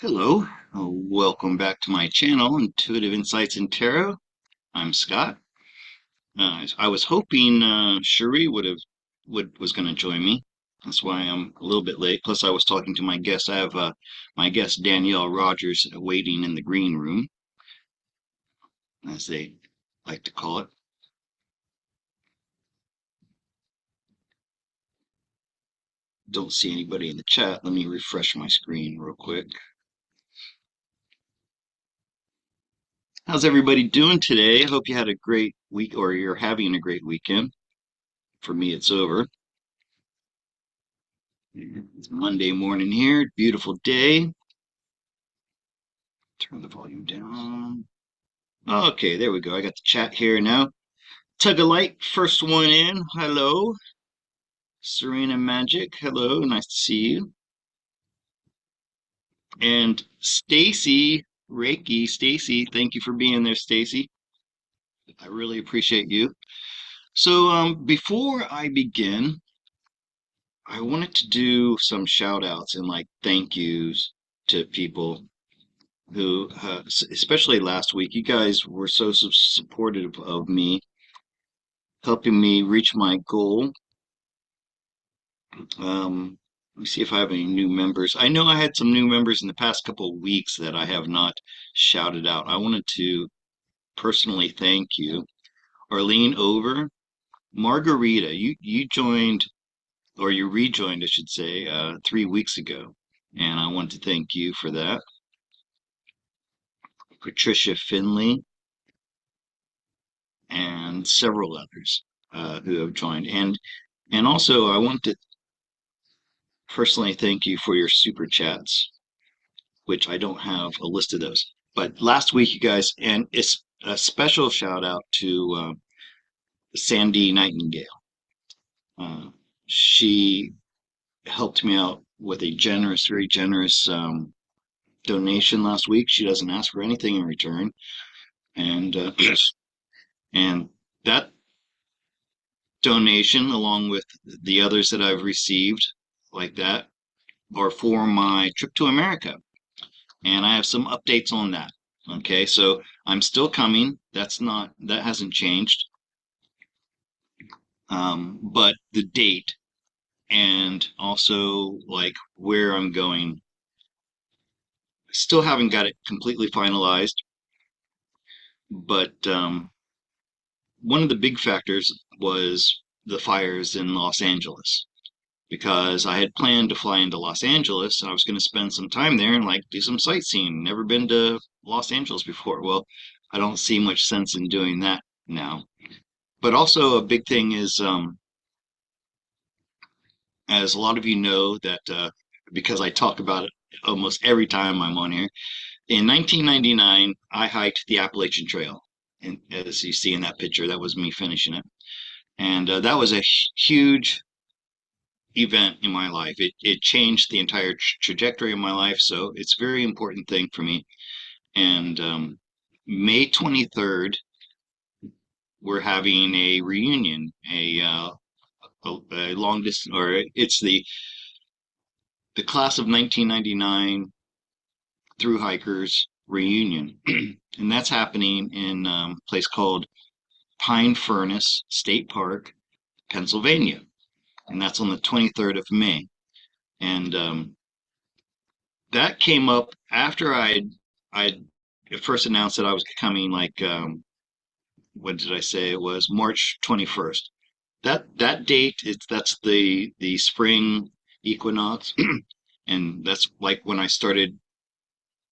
Hello, welcome back to my channel, Intuitive Insights in Tarot. I'm Scott. I was hoping Cherie was going to join me. That's why I'm a little bit late. Plus, I was talking to my guest. I have my guest Danielle Rogers waiting in the green room, as they like to call it. Don't see anybody in the chat. Let me refresh my screen real quick. How's everybody doing today? I hope you had a great week, or you're having a great weekend. For me, it's over. It's Monday morning here. Beautiful day. Turn the volume down. Okay, there we go. I got the chat here now. Tug a light, first one in. Hello. Serena Magic. Hello. Nice to see you. And Stacy Reiki. Stacy, thank you for being there, Stacy. I really appreciate you. So, before I begin, I wanted to do some shout outs and like thank yous to people who, especially last week, you guys were so supportive of me, helping me reach my goal. Let me see if I have any new members. I know I had some new members in the past couple of weeks that I have not shouted out. I wanted to personally thank you. Arlene Over, Margarita, you joined, or you rejoined, I should say, 3 weeks ago, and I want to thank you for that. Patricia Finley, and several others who have joined. And also, I want to personally thank you for your super chats, which I don't have a list of those. But last week, you guys, and it's a special shout out to Sandy Nightingale. She helped me out with a generous, very generous donation last week. She doesn't ask for anything in return, and and that donation, along with the others that I've received like that, are for my trip to America. And I have some updates on that. Okay, so I'm still coming. That hasn't changed. But the date and also like where I'm going, still haven't got it completely finalized. But one of the big factors was the fires in Los Angeles, because I had planned to fly into Los Angeles and I was going to spend some time there and like do some sightseeing. Never been to Los Angeles before. Well, I don't see much sense in doing that now. But also a big thing is, as a lot of you know, that because I talk about it almost every time I'm on here, in 1999, I hiked the Appalachian Trail. And as you see in that picture, that was me finishing it. And that was a huge event in my life. It changed the entire trajectory of my life. So it's a very important thing for me. And May 23rd, we're having a reunion, a long distance, or it's the class of 1999 through hikers reunion. And that's happening in a place called Pine Furnace State Park, Pennsylvania. And that's on the 23rd of May. And that came up after I'd first announced that I was coming, like what did I say? It was March 21st. That date, that's the spring equinox, and that's like when I started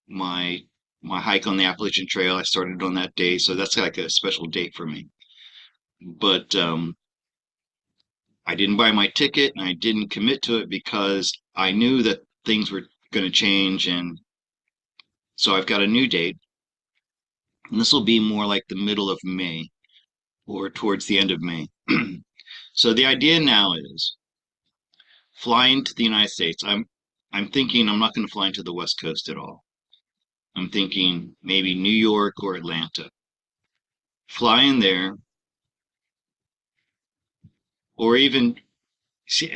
my my hike on the Appalachian Trail. I started on that day, so that's like a special date for me. But I didn't buy my ticket and I didn't commit to it because I knew that things were going to change, and so I've got a new date, and this will be more like the middle of May or towards the end of May. So the idea now is flying to the United States. I'm thinking I'm not going to fly into the West Coast at all. I'm thinking maybe New York or Atlanta. Fly in there, or even see.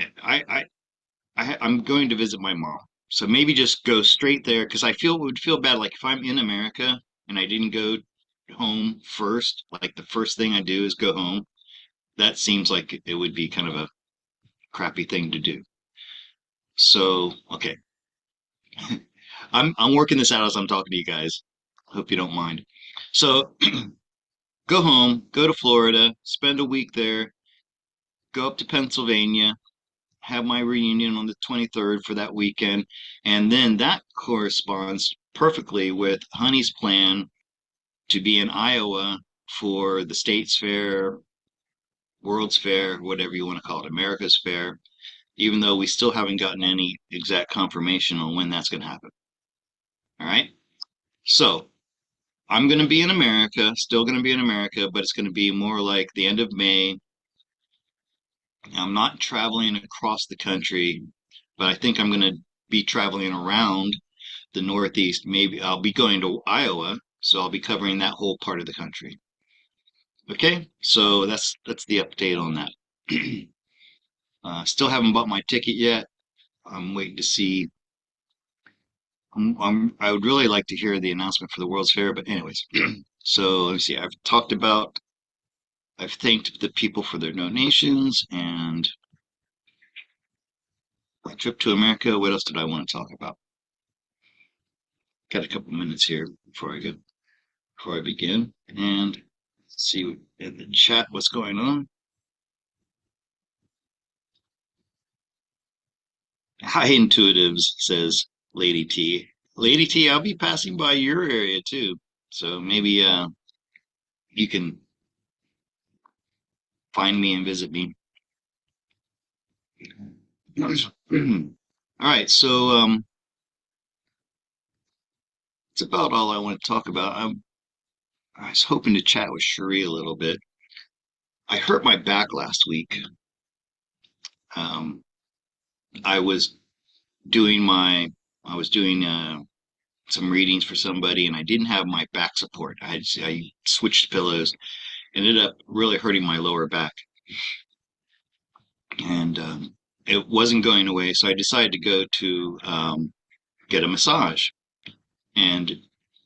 I'm going to visit my mom, So maybe just go straight there because I feel would feel bad like if I'm in America and I didn't go home first, like the first thing I do is go home. That seems like it would be kind of a crappy thing to do. So, okay. I'm working this out as I'm talking to you guys. Hope you don't mind. So, go home, go to Florida, spend a week there, go up to Pennsylvania, have my reunion on the 23rd for that weekend, and then that corresponds perfectly with Honey's plan to be in Iowa for the State's Fair, World's Fair, whatever you want to call it, America's Fair, even though we still haven't gotten any exact confirmation on when that's going to happen. All right. So I'm going to be in America, still going to be in America, but it's going to be more like the end of May. I'm not traveling across the country, but I think I'm going to be traveling around the Northeast. Maybe I'll be going to Iowa, so I'll be covering that whole part of the country. Okay, so that's the update on that. Still haven't bought my ticket yet. I'm waiting to see. I would really like to hear the announcement for the World's Fair, but anyways. So let me see. I've thanked the people for their donations and my trip to America. What else did I want to talk about? Got a couple minutes here before I begin, and see in the chat what's going on. Hi, Intuitives, says Lady T. Lady T, I'll be passing by your area too. So maybe you can find me and visit me. All right, so it's about all I want to talk about. I was hoping to chat with Cherie a little bit. I hurt my back last week. Um, I was doing I was doing some readings for somebody, and I didn't have my back support. I switched pillows, ended up really hurting my lower back, and it wasn't going away. So I decided to go to get a massage. And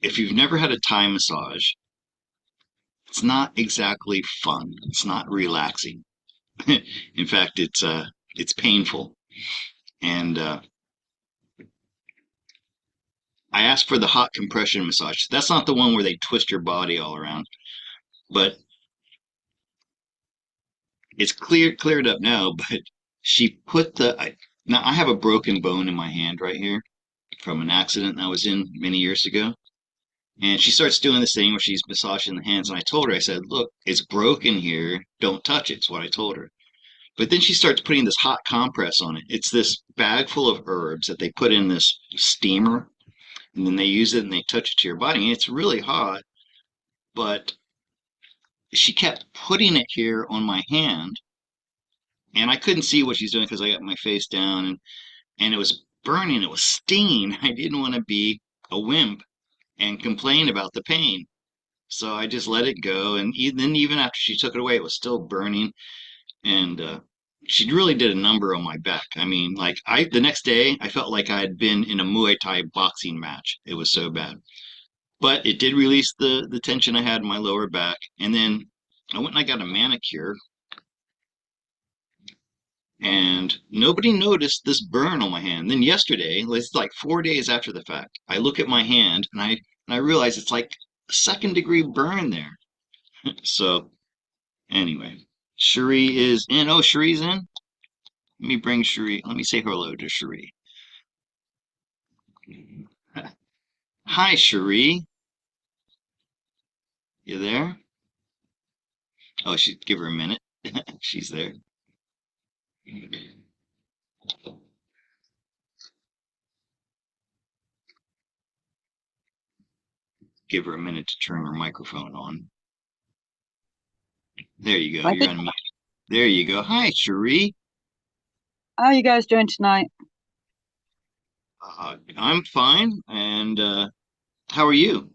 if you've never had a Thai massage, it's not exactly fun. It's not relaxing. In fact, it's painful. And I asked for the hot compression massage. That's not the one where they twist your body all around, but it's cleared up now. But she put now I have a broken bone in my hand right here from an accident I was in many years ago. And she starts doing this thing where she's massaging the hands. And I told her, I said, look, it's broken here. Don't touch it. It's what I told her. But then she starts putting this hot compress on it. It's this bag full of herbs that they put in this steamer. And then they use it and they touch it to your body. And it's really hot. But she kept putting it here on my hand. And I couldn't see what she's doing because I got my face down. And it was burning. It was stinging. I didn't want to be a wimp and complain about the pain. So I just let it go. And then even after she took it away, it was still burning. And she really did a number on my back. I mean, like the next day, I felt like I had been in a Muay Thai boxing match. It was so bad. But it did release the tension I had in my lower back. And then I went and I got a manicure. And nobody noticed this burn on my hand. Then yesterday, it's like 4 days after the fact, I look at my hand and I realize it's like a second-degree burn there. So anyway, Cherie is in. Oh, Cherie's in. Let me bring Cherie. Let me say hello to Cherie. Hi, Cherie. You there? Oh, give her a minute. She's there. Give her a minute to turn her microphone on. There you go. You're unmuted. There you go. Hi, Cherie. How are you guys doing tonight? I'm fine. And how are you?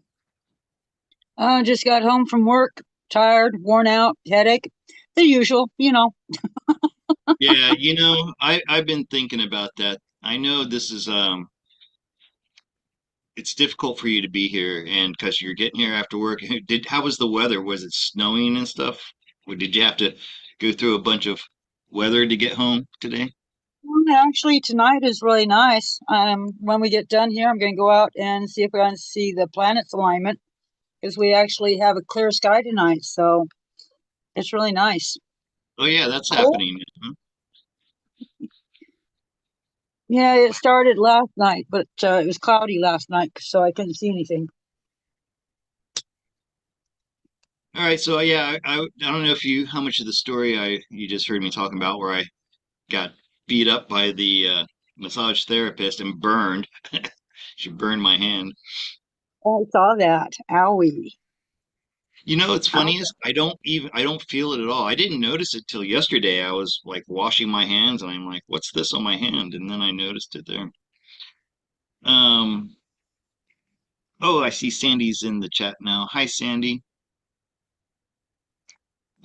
Just got home from work, tired, worn out, headache, the usual, Yeah, I've been thinking about that. I know this is it's difficult for you to be here, and because you're getting here after work. How was the weather? Was it snowing and stuff? Or did you have to go through a bunch of weather to get home today? Actually, tonight is really nice. When we get done here, I'm going to go out and see if I can see the planets alignment because we actually have a clear sky tonight. So it's really nice. Oh yeah, that's Cold? happening. Huh? Yeah, it started last night, but it was cloudy last night, so I couldn't see anything. All right, so yeah, I don't know if you how much of the story I you just heard me talking about where I got beat up by the massage therapist and burned. She burned my hand. I saw that. Owie. You know, what's Ow. funny is I don't feel it at all. I didn't notice it till yesterday. I was like washing my hands and I'm like, what's this on my hand? And then I noticed it there. Um, oh, I see Sandy's in the chat now. Hi, Sandy.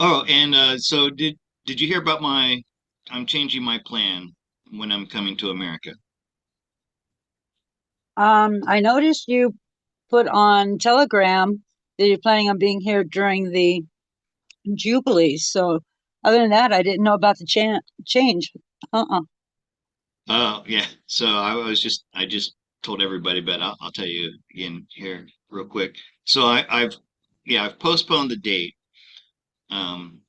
Oh, and so did you hear about my I'm changing my plan when I'm coming to America? I noticed you put on Telegram that you're planning on being here during the Jubilees. So other than that, I didn't know about the change. Uh-uh. Oh, yeah. So I just told everybody, but I'll tell you again here real quick. So yeah, I've postponed the date, um,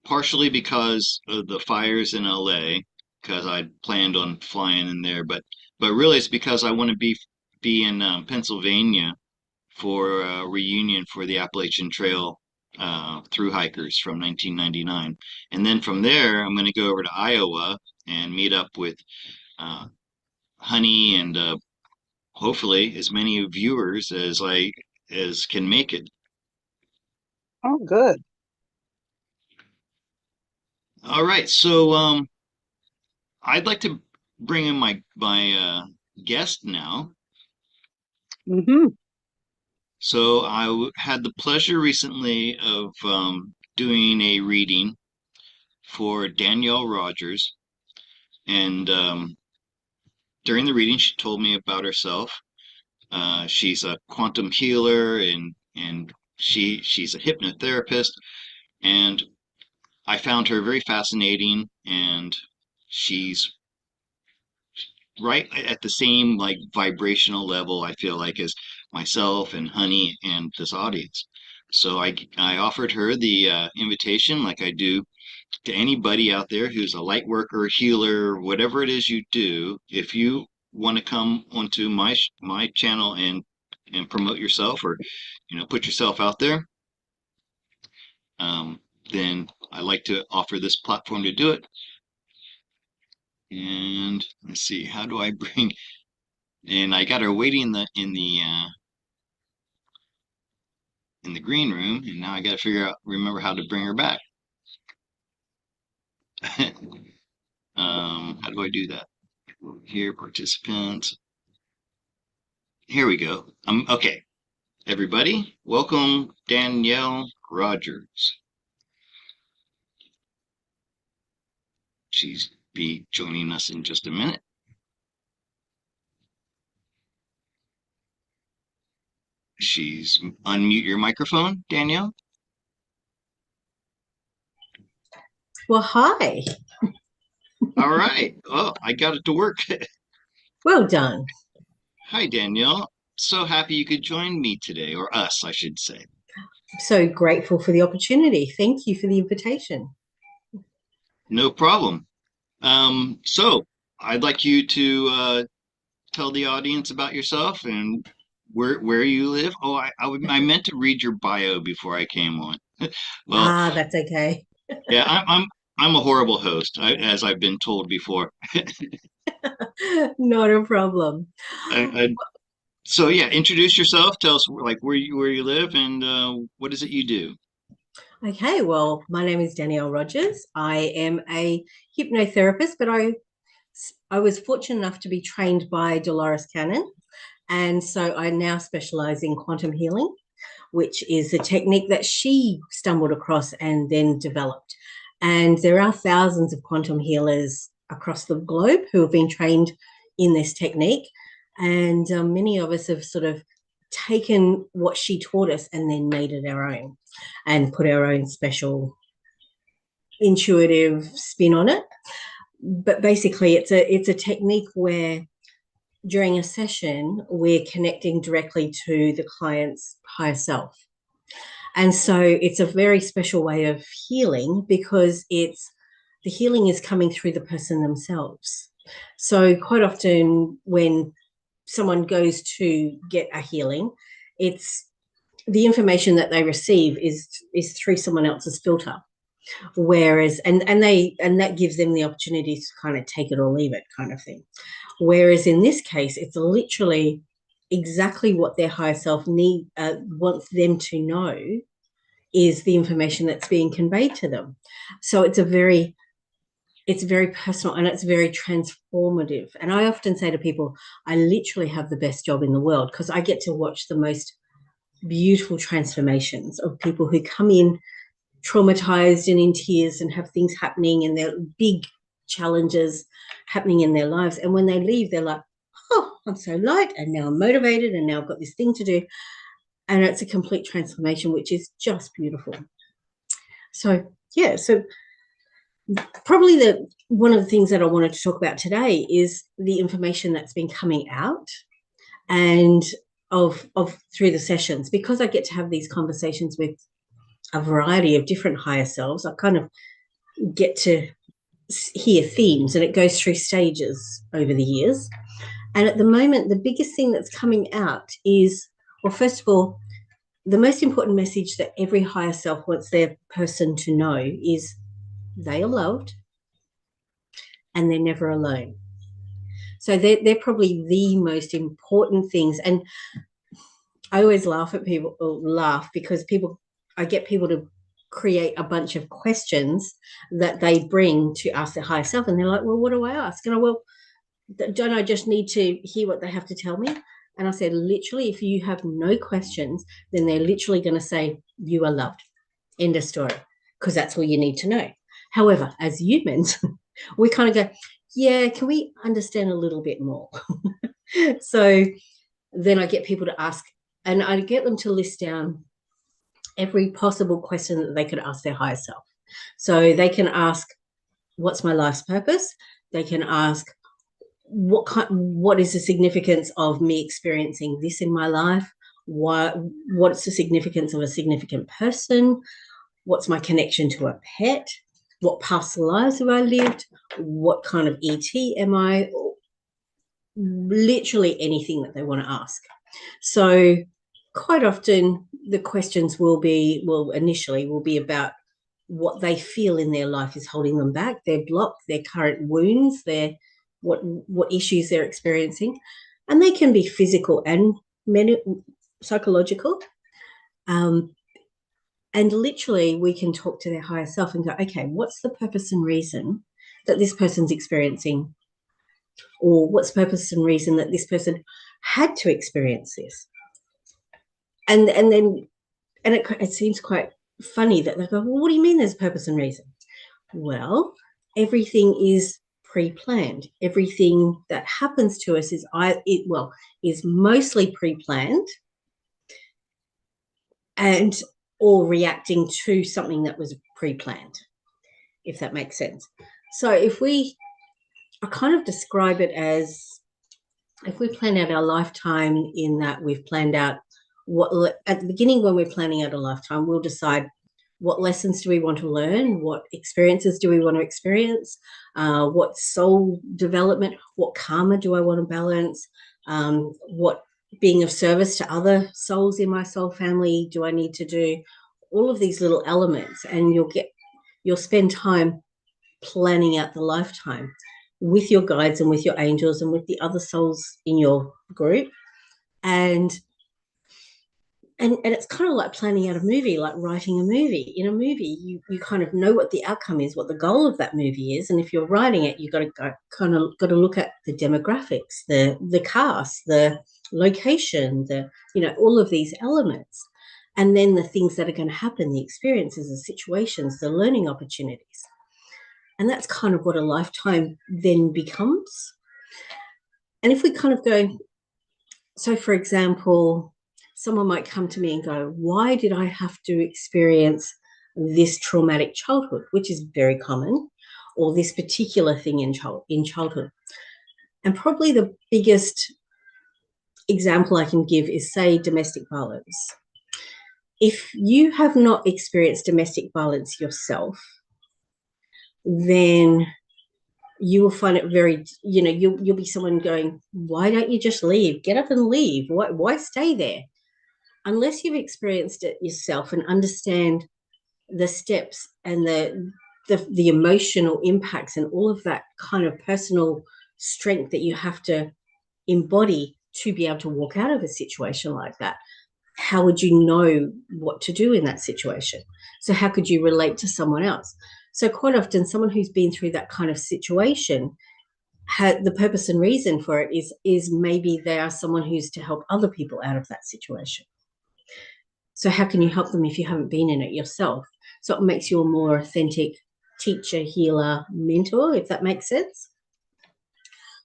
partially because of the fires in LA, because I planned on flying in there, but really it's because I want to be in Pennsylvania for a reunion for the Appalachian Trail through hikers from 1999. And then from there, I'm going to go over to Iowa and meet up with uh, Honey and hopefully as many viewers as can make it. Oh, good. All right, so I'd like to bring in my guest now. Mm-hmm. So had the pleasure recently of doing a reading for Danielle Rogers, and during the reading, she told me about herself. She's a quantum healer, and she's a hypnotherapist, and I found her very fascinating, and she's right at the same like vibrational level I feel like as myself and Honey and this audience. So I offered her the invitation, like I do to anybody out there who's a light worker, healer, whatever it is you do. If you want to come onto my channel and promote yourself, or put yourself out there, um, then I like to offer this platform to do it. And let's see, how do I bring? And I got her waiting in the green room, and now I got to remember how to bring her back. How do I do that? Here, participants. Here we go. Okay, everybody, welcome Danielle Rogers. She's be joining us in just a minute. She's unmute your microphone, Danielle. Well, hi. All right. Oh, I got it to work. Well done. Hi, Danielle. So happy you could join me today, or us, I should say. So grateful for the opportunity. Thank you for the invitation. No problem. So I'd like you to tell the audience about yourself and where you live. Oh, I meant to read your bio before I came on. Well, That's okay. yeah, I'm a horrible host, as I've been told before. Not a problem. I, so yeah, introduce yourself. Tell us like where you live and what is it you do. Okay, well, my name is Danielle Rogers. I am a hypnotherapist, but I was fortunate enough to be trained by Dolores Cannon. And so I now specialize in quantum healing, which is a technique that she stumbled across and then developed. And there are thousands of quantum healers across the globe who have been trained in this technique. And many of us have sort of taken what she taught us and then made it our own and put our own special intuitive spin on it. But basically, it's a technique where during a session, we're connecting directly to the client's higher self. And so it's a very special way of healing because the healing is coming through the person themselves. So quite often when someone goes to get a healing, it's the information that they receive is through someone else's filter. Whereas and that gives them the opportunity to kind of take it or leave it kind of thing. Whereas in this case, it's literally exactly what their higher self wants them to know is the information that's being conveyed to them. So it's very personal and it's very transformative. And I often say to people, I literally have the best job in the world because I get to watch the most beautiful transformations of people who come in traumatized and in tears and have things happening and there are big challenges happening in their lives. And when they leave, they're like, oh, I'm so light and now I'm motivated and now I've got this thing to do. And it's a complete transformation, which is just beautiful. So, yeah, so probably one of the things that I wanted to talk about today is the information that's been coming out and of through the sessions, because I get to have these conversations with a variety of different higher selves. I kind of get to hear themes and it goes through stages over the years. And at the moment, the biggest thing that's coming out is, well, first of all, the most important message that every higher self wants their person to know is they are loved and they're never alone. So they're probably the most important things. And I always laugh because I get people to create a bunch of questions that they bring to ask their higher self. And they're like, well, what do I ask? And don't I just need to hear what they have to tell me? And I said, literally, if you have no questions, then they're literally going to say, you are loved. End of story. Because that's all you need to know. However, as humans, we kind of go, yeah, can we understand a little bit more? So then I get people to ask, and I get them to list down every possible question that they could ask their higher self. So they can ask, what's my life's purpose? They can ask, what is the significance of me experiencing this in my life? What's the significance of a significant person? What's my connection to a pet? What past lives have I lived? What kind of ET am I? Literally anything that they want to ask. So quite often the questions initially will be about what they feel in their life is holding them back, their block, their current wounds, what issues they're experiencing. And they can be physical and psychological. And literally we can talk to their higher self and go, okay, what's the purpose and reason that this person's experiencing? Or what's the purpose and reason that this person had to experience this? And it seems quite funny that they go, well, what do you mean there's purpose and reason? Well, everything is pre-planned. Everything that happens to us is mostly pre-planned or reacting to something that was pre-planned, if that makes sense. So I kind of describe it as if we plan out our lifetime in that we've planned out at the beginning when we're planning out a lifetime, we'll decide what lessons do we want to learn, what experiences do we want to experience, what soul development, what karma do I want to balance, what being of service to other souls in my soul family do I need to do, all of these little elements. And you'll spend time planning out the lifetime with your guides and with your angels and with the other souls in your group. And it's kind of like planning out a movie, like writing a movie. In a movie, you kind of know what the outcome is, what the goal of that movie is. And if you're writing it, you've got to look at the demographics, the cast, the location, all of these elements. And then the things that are going to happen, the experiences, the situations, the learning opportunities. And that's kind of what a lifetime then becomes. And if we kind of go, So, for example, someone might come to me and go, why did I have to experience this traumatic childhood, which is very common, or this particular thing in childhood? And probably the biggest example I can give is, say, domestic violence. If you have not experienced domestic violence yourself, then you will find it very, you'll be someone going, why don't you just leave? Get up and leave. Why stay there? Unless you've experienced it yourself and understand the steps and the emotional impacts and all of that kind of personal strength that you have to embody to be able to walk out of a situation like that, how would you know what to do in that situation? So how could you relate to someone else? So quite often someone who's been through that kind of situation, the purpose and reason for it is maybe they are someone who's to help other people out of that situation. So how can you help them if you haven't been in it yourself? So it makes you a more authentic teacher, healer, mentor, if that makes sense.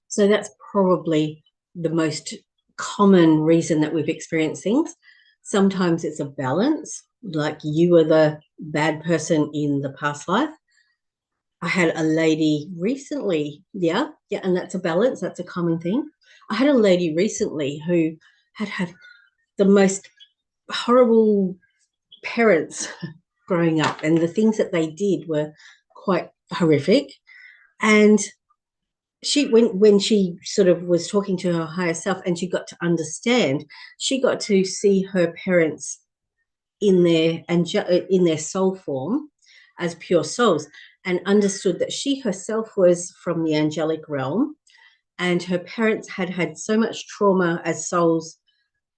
So that's probably the most common reason that we've experienced things. Sometimes it's a balance, like you were the bad person in the past life. I had a lady recently, and that's a balance, that's a common thing. I had a lady recently who had the most horrible parents growing up, and the things that they did were quite horrific. And when she sort of was talking to her higher self and she got to understand, she got to see her parents in their soul form as pure souls, and understood that she herself was from the angelic realm, and her parents had so much trauma as souls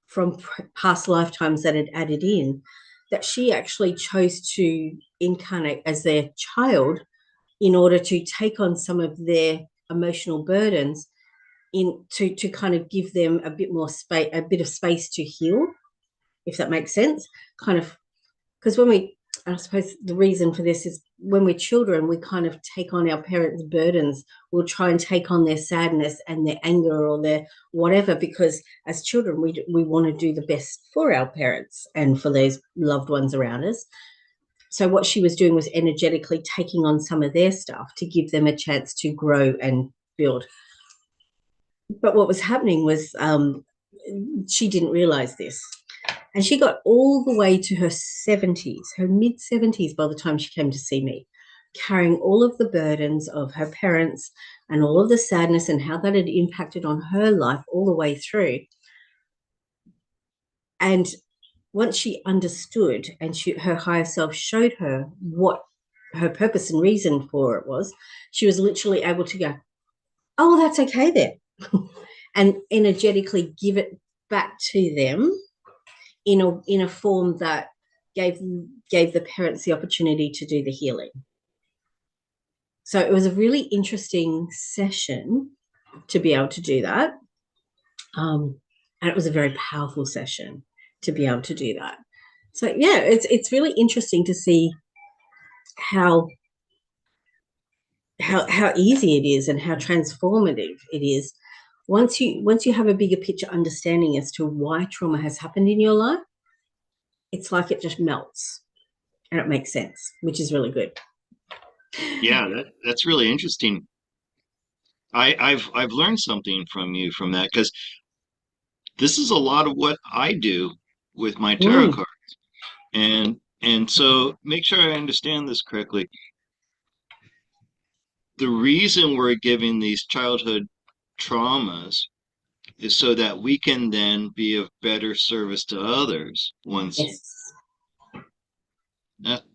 from past lifetimes that had added in, that she actually chose to incarnate as their child in order to take on some of their emotional burdens, to kind of give them a bit more space, a bit of space to heal, if that makes sense. Kind of, because I suppose the reason for this is when we're children, we kind of take on our parents' burdens. We'll try and take on their sadness and their anger or their whatever, because as children, we want to do the best for our parents and for those loved ones around us. So what she was doing was energetically taking on some of their stuff to give them a chance to grow and build. But what was happening was she didn't realize this. And she got all the way to her 70s, her mid 70s, by the time she came to see me, carrying all of the burdens of her parents and all of the sadness and how that had impacted on her life all the way through. And once she understood and her higher self showed her what her purpose and reason for it was, she was literally able to go, oh, that's okay then, and energetically give it back to them in a form that gave the parents the opportunity to do the healing. So it was a really interesting session to be able to do that. And it was a very powerful session to be able to do that. So yeah, it's really interesting to see how easy it is and how transformative it is once you have a bigger picture understanding as to why trauma has happened in your life. It's like it just melts and it makes sense, which is really good. Yeah, that's really interesting. I've learned something from you from that, because this is a lot of what I do with my tarot cards. And so make sure I understand this correctly. The reason we're giving these childhood traumas is so that we can then be of better service to others once. Yes,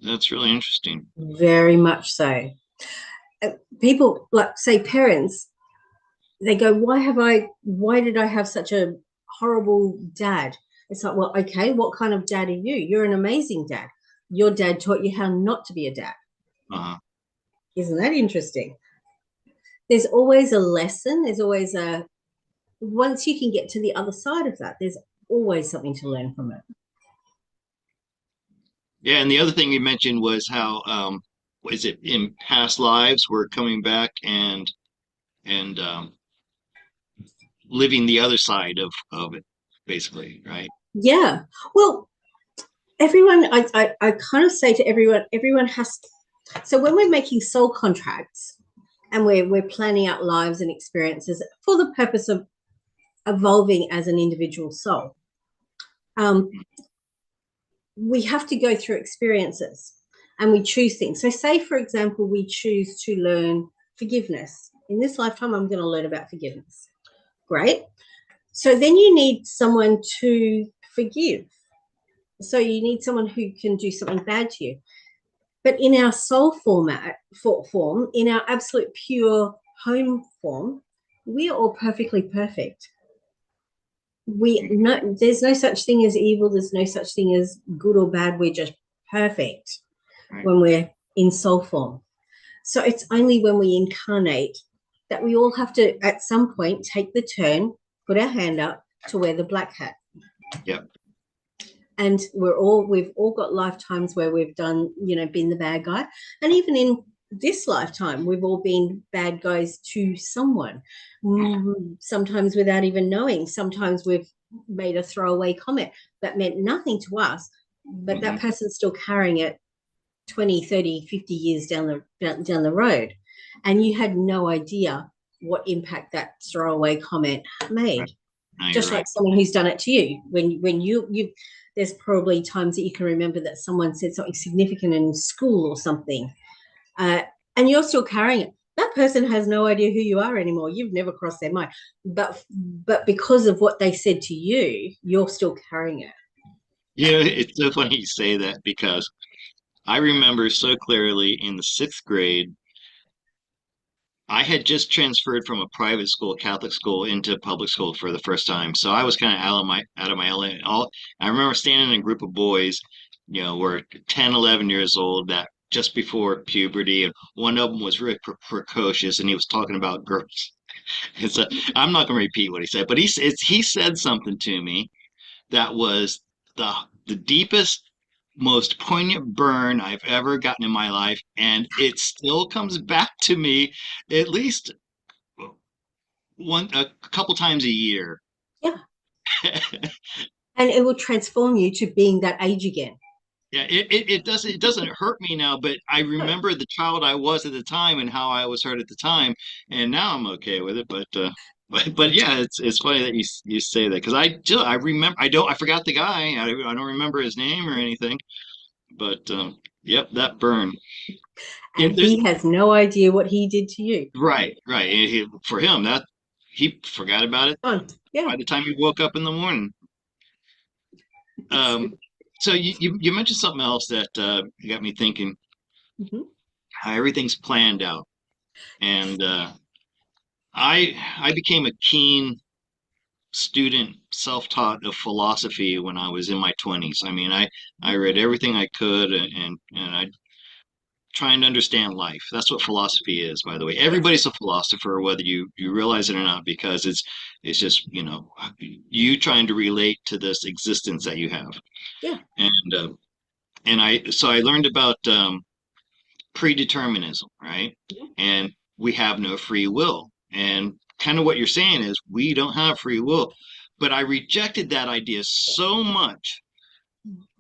That's really interesting. very much so. People, like, say, parents, they go, why did I have such a horrible dad? It's like, well, okay, what kind of dad are you? You're an amazing dad. Your dad taught you how not to be a dad. Uh-huh. Isn't that interesting? There's always a lesson. There's always once you can get to the other side of that, there's always something to learn from it. Yeah, and the other thing you mentioned was how is it in past lives we're coming back and living the other side of it, basically, right? Yeah. Well, everyone, I kind of say to everyone has to, so when we're making soul contracts and we're planning out lives and experiences for the purpose of evolving as an individual soul, we have to go through experiences and we choose things. So say, for example, we choose to learn forgiveness. In this lifetime, I'm going to learn about forgiveness. Great. So then you need someone to forgive. So you need someone who can do something bad to you. But in our soul form, in our absolute pure home form, we are all perfectly perfect. There's no such thing as evil. There's no such thing as good or bad. We're just perfect when we're in soul form. So it's only when we incarnate that we all have to, at some point, take the turn, put our hand up to wear the black hat. Yep. And we've all got lifetimes where we've done, been the bad guy. And even in this lifetime, we've all been bad guys to someone, sometimes without even knowing. Sometimes we've made a throwaway comment that meant nothing to us, but that person's still carrying it 20, 30, 50 years down the road. And you had no idea what impact that throwaway comment made. Right. No, just like someone who's done it to you. When you there's probably times that you can remember that someone said something significant in school or something, and you're still carrying it. That person has no idea who you are anymore. You've never crossed their mind. But because of what they said to you, you're still carrying it. Yeah, it's so funny you say that because I remember so clearly in the sixth grade, I had just transferred from a private school, Catholic school, into public school for the first time. So I was kind of out of my element. I remember standing in a group of boys, were 10, 11 years old, that just before puberty, and one of them was really precocious, and he was talking about girls. And so I'm not going to repeat what he said, but he said something to me that was the deepest, most poignant burn I've ever gotten in my life, and it still comes back to me at least a couple times a year. Yeah. And it will transform you to being that age again. Yeah, it doesn't hurt me now, but I remember the child I was at the time and how I was hurt at the time, and now I'm okay with it. But yeah, it's funny that you say that because I remember I forgot the guy. I don't remember his name or anything, but yep, that burn. And he has no idea what he did to you. Right. And for him, that he forgot about it Yeah. by the time he woke up in the morning. So you mentioned something else that got me thinking. How everything's planned out, and I became a keen student, self-taught of philosophy when I was in my 20s. I mean, I read everything I could, and I trying to understand life. That's what philosophy is, by the way. Everybody's a philosopher, whether you realize it or not, because it's just you trying to relate to this existence that you have. Yeah. And I learned about predeterminism, right? And we have no free will. And kind of what you're saying is we don't have free will. But I rejected that idea so much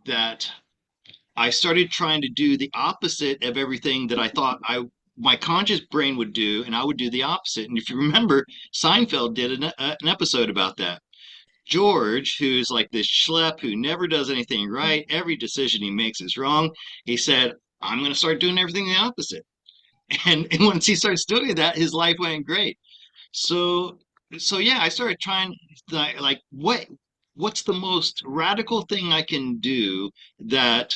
that I started trying to do the opposite of everything that I thought my conscious brain would do, and I would do the opposite. And if you remember, Seinfeld did an episode about that. George, who's like this schlep who never does anything right, every decision he makes is wrong. He said, "I'm going to start doing everything the opposite." And once he starts doing that, his life went great. So yeah, I started trying like what's the most radical thing I can do that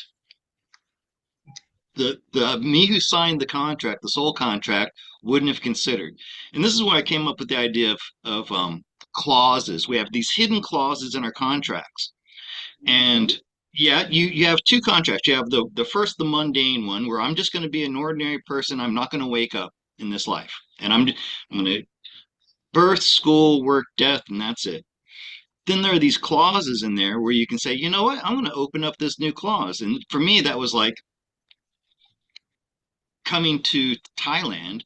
the me who signed the contract, the soul contract, wouldn't have considered. And this is where I came up with the idea of clauses. We have these hidden clauses in our contracts. And yeah, you have two contracts. You have the first, the mundane one, where I'm just going to be an ordinary person. I'm not going to wake up in this life, and I'm going to birth, school, work, death, and that's it. Then there are these clauses in there where you can say, you know what, I'm going to open up this new clause. And for me, that was like coming to Thailand.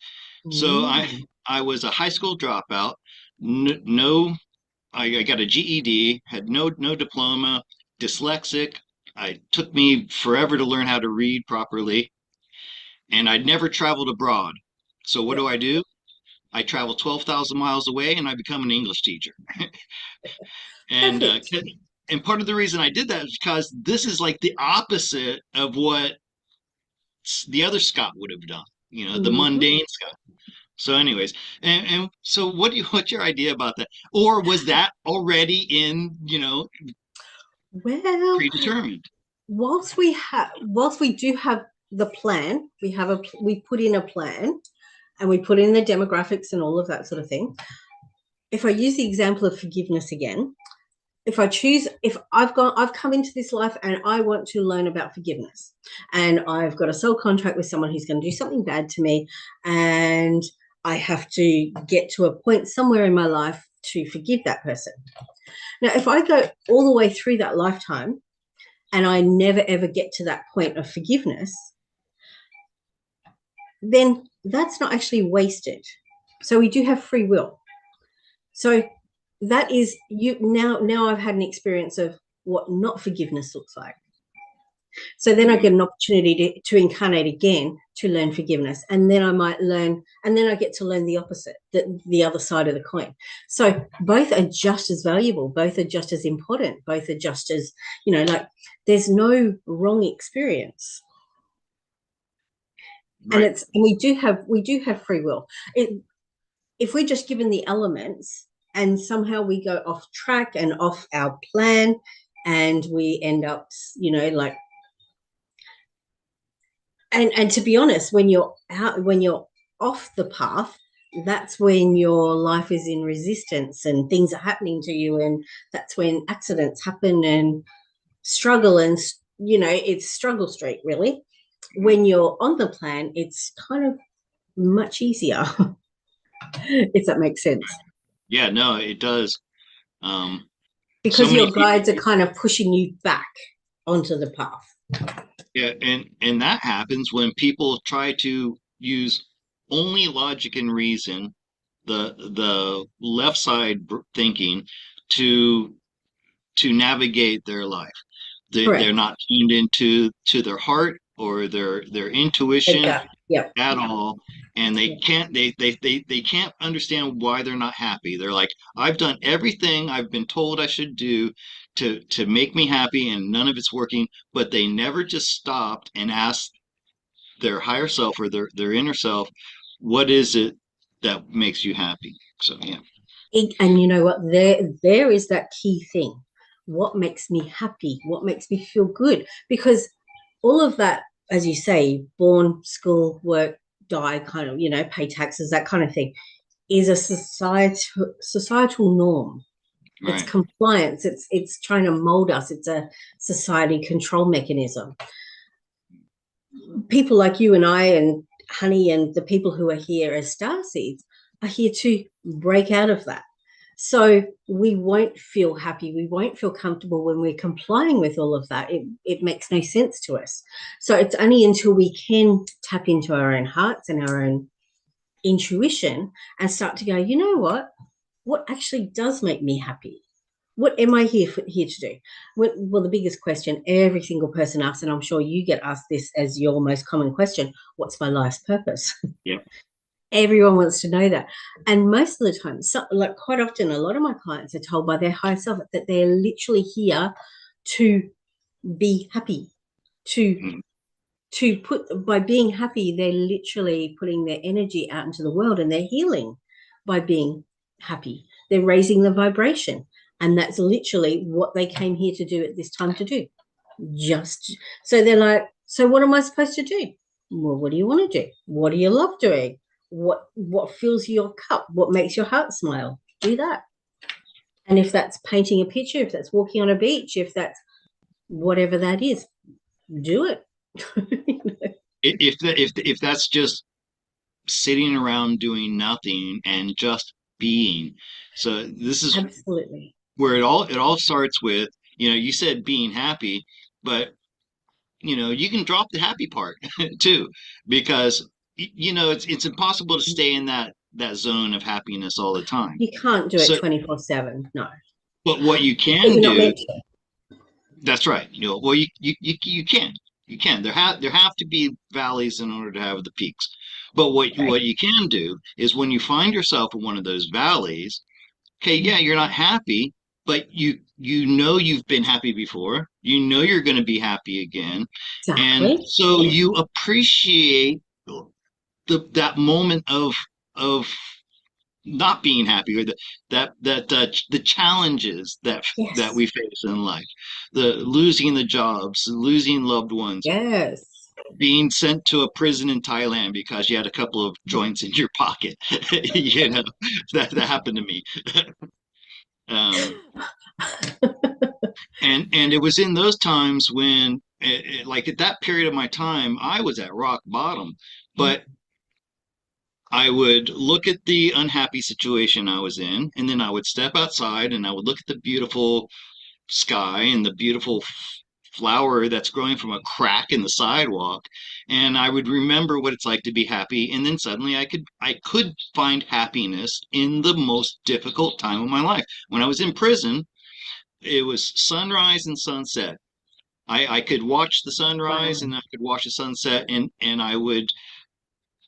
So I was a high school dropout. No, I got a GED, had no diploma, dyslexic. It took me forever to learn how to read properly, and I'd never traveled abroad. So what Yeah. do? I travel 12,000 miles away and I become an English teacher. And Perfect. and part of the reason I did that is because this is like the opposite of what the other Scott would have done, the Mhm. mundane Scott. So, anyways, and so what's your idea about that? Or was that already in, Well, predetermined? whilst we do have the plan, we put in a plan and we put in the demographics and all of that sort of thing. If I use the example of forgiveness again, if I've come into this life and I want to learn about forgiveness, and I've got a soul contract with someone who's going to do something bad to me, and I have to get to a point somewhere in my life to forgive that person. Now, if I go all the way through that lifetime and I never ever get to that point of forgiveness, then that's not actually wasted. So we do have free will. So that is you now I've had an experience of what not forgiveness looks like. So then I Mhm. get an opportunity to incarnate again to learn forgiveness. And then I might learn, and then I get to learn the opposite, the other side of the coin. So both are just as valuable, both are just as important, both are just as, like there's no wrong experience. And Right. we do have free will. If we're just given the elements and somehow we go off track and off our plan and we end up, like, and to be honest, when you're off the path, that's when your life is in resistance and things are happening to you, and that's when accidents happen and struggle, and it's struggle street really. Mhm. When you're on the plan, it's kind of much easier. If that makes sense, Yeah, no, it does. Um, so because many your people, guides are kind of pushing you back onto the path. yeah, and that happens when people try to use only logic and reason, the left side thinking, to navigate their life. They're Correct. not tuned into to their heart or their The intuition gut. Yep. at all, and they Yeah. can't they can't understand why they're not happy. They're like, I've done everything I've been told I should do to make me happy, and none of it's working. But they never just stopped and asked their higher self or their inner self, what is it that makes you happy? So yeah. And you know what? There is that key thing. What makes me happy? What makes me feel good? Because all of that, as you say, born, school, work, die, kind of, pay taxes, that kind of thing, is a societal norm. It's Right. compliance. It's trying to mold us. It's a society control mechanism. People like you and I and Honey and the people who are here as star seeds are here to break out of that. So we won't feel happy. We won't feel comfortable when we're complying with all of that. It makes no sense to us. So it's only until we can tap into our own hearts and our own intuition and start to go, you know what actually does make me happy? What am I here to do? Well, the biggest question every single person asks, and I'm sure you get asked this as your most common question: what's my life's purpose? Yeah. Everyone wants to know that, and most of the time, like quite often, a lot of my clients are told by their higher self that they're literally here to be happy, to Mhm. put by being happy, they're literally putting their energy out into the world and they're healing by being happy. They're raising the vibration. And that's literally what they came here to do at this time to do. Just so they're like, so what am I supposed to do? Well, what do you want to do? What do you love doing? What fills your cup? What makes your heart smile? Do that. And if that's painting a picture, if that's walking on a beach, if that's whatever that is, do it. If that's just sitting around doing nothing and just being. So this is Absolutely. where it all starts with, you said being happy, but you can drop the happy part too, because it's impossible to stay in that zone of happiness all the time. You can't do it So, 24/7. No, but what you but can you're not do, meant to. that's right. Well, you can. You can. There have to be valleys in order to have the peaks. But Right. what you can do is when you find yourself in one of those valleys, okay, yeah, you're not happy, but you know you've been happy before. You know you're going to be happy again. And Exactly. so you appreciate that moment of not being happy, or the challenges that Yes. we face in life, the losing the jobs, losing loved ones, Yes. being sent to a prison in Thailand because you had a couple of joints in your pocket. You know, that happened to me. Um, and it was in those times when like at that period of my time, I was at rock bottom. But I would look at the unhappy situation I was in, and then I would step outside and I would look at the beautiful sky and the beautiful flower that's growing from a crack in the sidewalk, and I would remember what it's like to be happy. And then suddenly I could find happiness in the most difficult time of my life. When I was in prison, it was sunrise and sunset. I could watch the sunrise Wow. and I could watch the sunset, and I would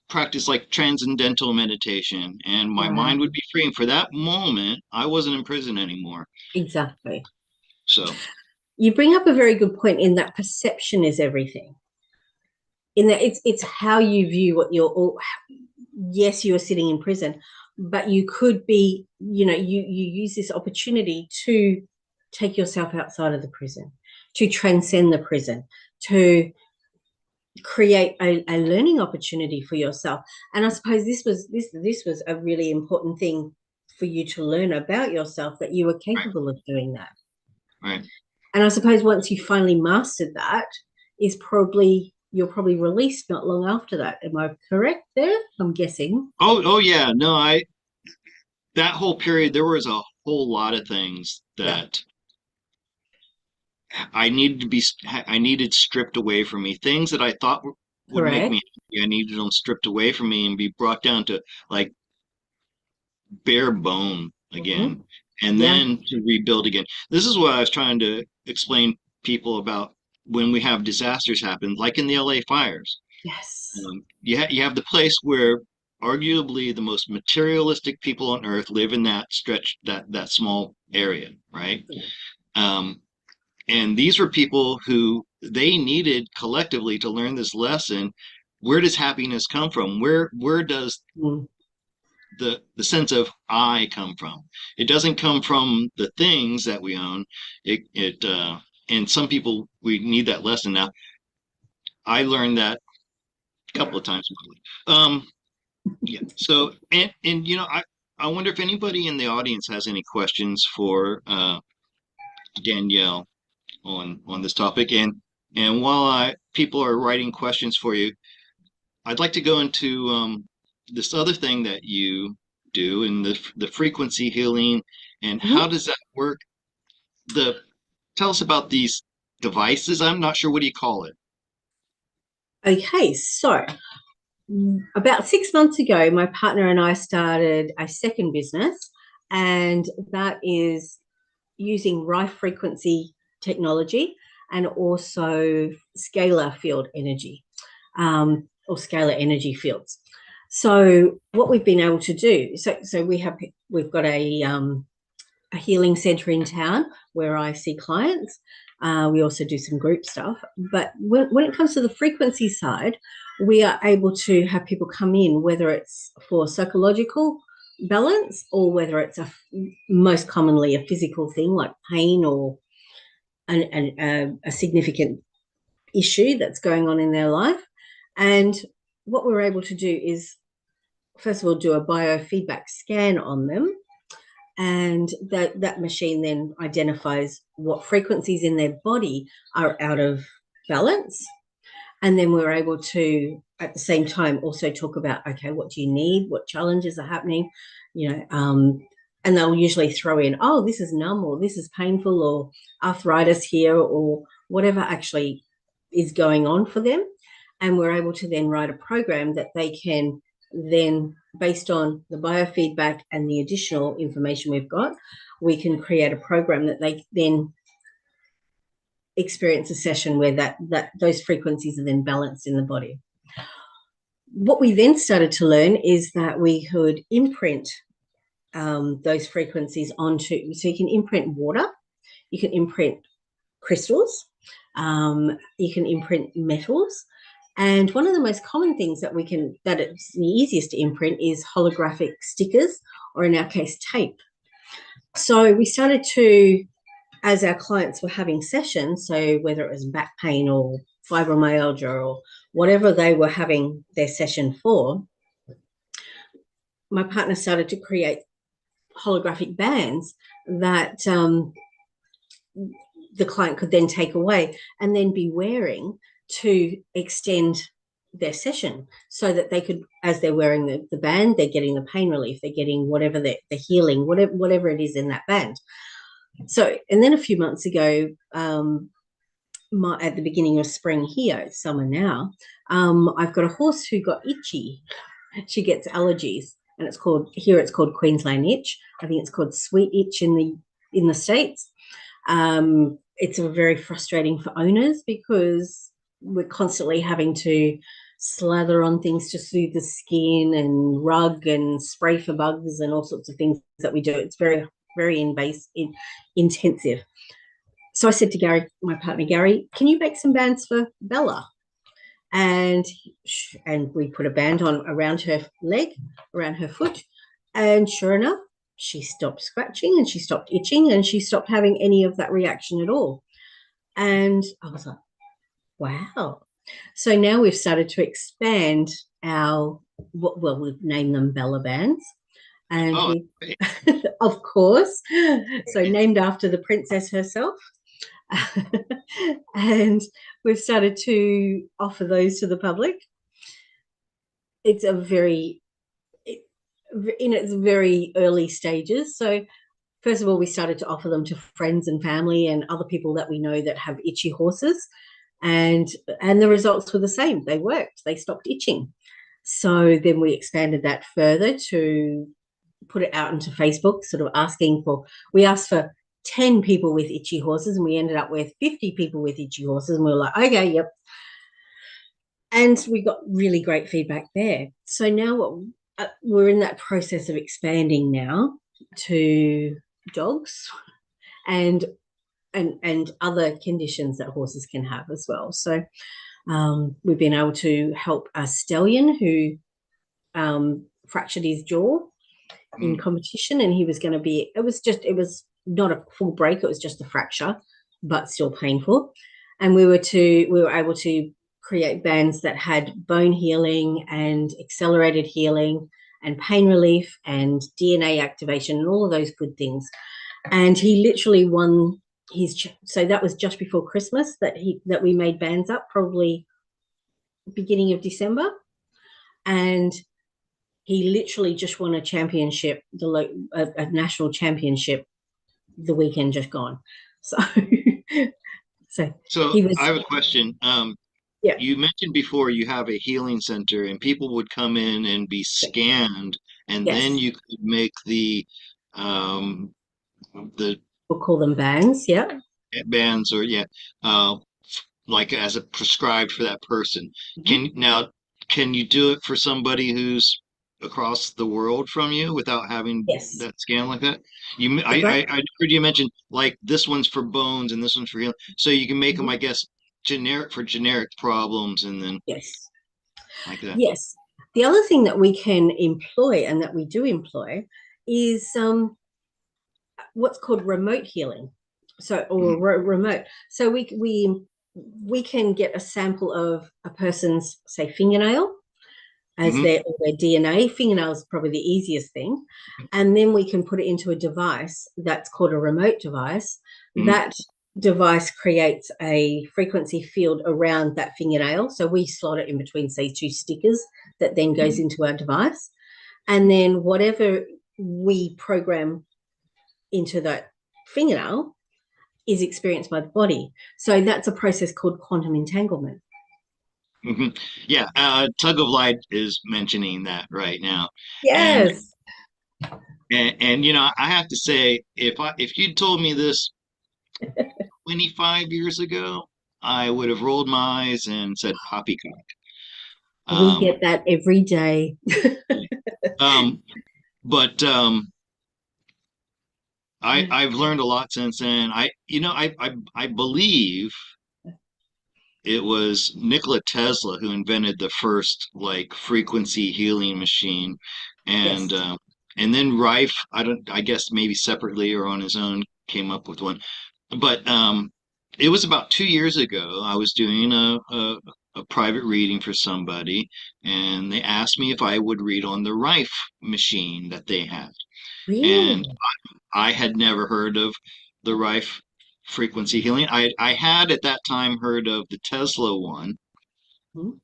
practice like transcendental meditation, and my mind would Wow. be free. And for that moment, I wasn't in prison anymore. Exactly. So, You bring up a very good point in that perception is everything. In that it's how you view what you're all, yes, you are sitting in prison, but you could be, you use this opportunity to take yourself outside of the prison, to transcend the prison, to create a learning opportunity for yourself. And I suppose this was a really important thing for you to learn about yourself, that you were right, capable of doing that. right. And I suppose once you finally mastered that, is probably you're probably released not long after that. Am I correct there? I'm guessing. Oh yeah, no, that whole period, there was a whole lot of things Yeah, that I needed stripped away from me. Things that I thought would make me correct. happy, I needed them stripped away from me and be brought down to like bare bone Mm-hmm. again, and Yeah. then to rebuild again. This is what I was trying to explain people about when we have disasters happen, like in the LA fires. Yes. You have the place where arguably the most materialistic people on earth live in that stretch, that small area, right? Um, and these were people who they needed collectively to learn this lesson. Where does happiness come from? Where does Mm. the sense of I come from? It doesn't come from the things that we own. And some people, we need that lesson. Now, I learned that a couple of times. Yeah. So, and I wonder if anybody in the audience has any questions for Danielle on this topic. And while people are writing questions for you, I'd like to go into this other thing that you do, and the frequency healing, and how Mhm. does that work? The Tell us about these devices. I'm not sure, what do you call it? Okay, so about 6 months ago, my partner and I started a second business, and that is using Rife frequency technology and also scalar field energy, or scalar energy fields. So what we've been able to do, so we've got a healing center in town where I see clients. We also do some group stuff. But when it comes to the frequency side, we are able to have people come in, whether it's for psychological balance or whether it's most commonly a physical thing like pain or a significant issue that's going on in their life. And what we're able to do is, first of all, do a biofeedback scan on them, and that machine then identifies what frequencies in their body are out of balance, and then we're able to at the same time also talk about, okay, what do you need, what challenges are happening, and they'll usually throw in, oh, this is numb, or this is painful, or arthritis here, or whatever actually is going on for them. And we're able to then write a program that they can then based on the biofeedback and the additional information we've got, we can create a program that they then experience a session where that those frequencies are then balanced in the body. What we then started to learn is that we could imprint those frequencies onto, so you can imprint water, you can imprint crystals, you can imprint metals, and one of the most common things that it's the easiest to imprint is holographic stickers, or in our case, tape. So we started to, as our clients were having sessions, so whether it was back pain or fibromyalgia or whatever they were having their session for, my partner started to create holographic bands that the client could then take away and then be wearing to extend their session, so that they could, as they're wearing the band, they're getting the pain relief, they're getting whatever the healing, whatever it is in that band. So, and then a few months ago, at the beginning of spring here, it's summer now, I've got a horse who got itchy. She gets allergies, and it's called Queensland itch. I think it's called sweet itch in the States. It's very frustrating for owners because we're constantly having to slather on things to soothe the skin and rug and spray for bugs and all sorts of things that we do. It's very, very intensive. So I said to Gary, my partner Gary, can you make some bands for Bella? And we put a band on around her leg, around her foot, and sure enough, she stopped scratching and she stopped itching and she stopped having any of that reaction at all. And I was like, wow. So now we've started to expand we've named them Bella bands. And of course, so named after the princess herself. And we've started to offer those to the public. It's in its very early stages. So first of all, we started to offer them to friends and family and other people that we know that have itchy horses, and the results were the same. They worked. They stopped itching. So then we expanded that further to put it out into Facebook, sort of we asked for 10 people with itchy horses, and we ended up with 50 people with itchy horses, and we were like, okay, yep. And we got really great feedback there. So now we're in that process of expanding now to dogs and other conditions that horses can have as well. So we've been able to help a stallion who fractured his jaw in competition, and he was going to be, it was not a full break, it was just a fracture, but still painful. And we were able to create bands that had bone healing and accelerated healing and pain relief and DNA activation and all of those good things. And he literally won so that was just before Christmas that we made bands up, probably beginning of December. And he literally just won a championship, a national championship, the weekend just gone. So I have a question. Yeah. You mentioned before you have a healing center and people would come in and be scanned, and then you could make we'll call them bands, yeah. Bands, or like as a prescribed for that person. Can you do it for somebody who's across the world from you without having that scan like that? I heard you mention like this one's for bones and this one's for healing, so you can make them, I guess, generic for generic problems, and then like that. Yes. The other thing that we can employ, and that we do employ, is what's called remote healing. So, or remote. So we can get a sample of a person's, say, fingernail as their DNA. Fingernail is probably the easiest thing. And then we can put it into a device that's called a remote device. That device creates a frequency field around that fingernail. So we slot it in between, say, two stickers that then goes into our device. And then whatever we program into that fingernail is experienced by the body. So that's a process called quantum entanglement. Mhm. Yeah, Tug of Light is mentioning that right now. And Yes. and I have to say, if you'd told me this 25 years ago, I would have rolled my eyes and said poppycock. We Um, get that every day. um, but Mm. I've learned a lot since then. I believe it was Nikola Tesla who invented the first like frequency healing machine, and Yes. uh, and then Rife, I guess maybe separately or on his own, came up with one. But it was about 2 years ago. I was doing a private reading for somebody, and they asked me if I would read on the Rife machine that they had, and Really? I had never heard of the Rife frequency healing. I had at that time heard of the Tesla one, Mm.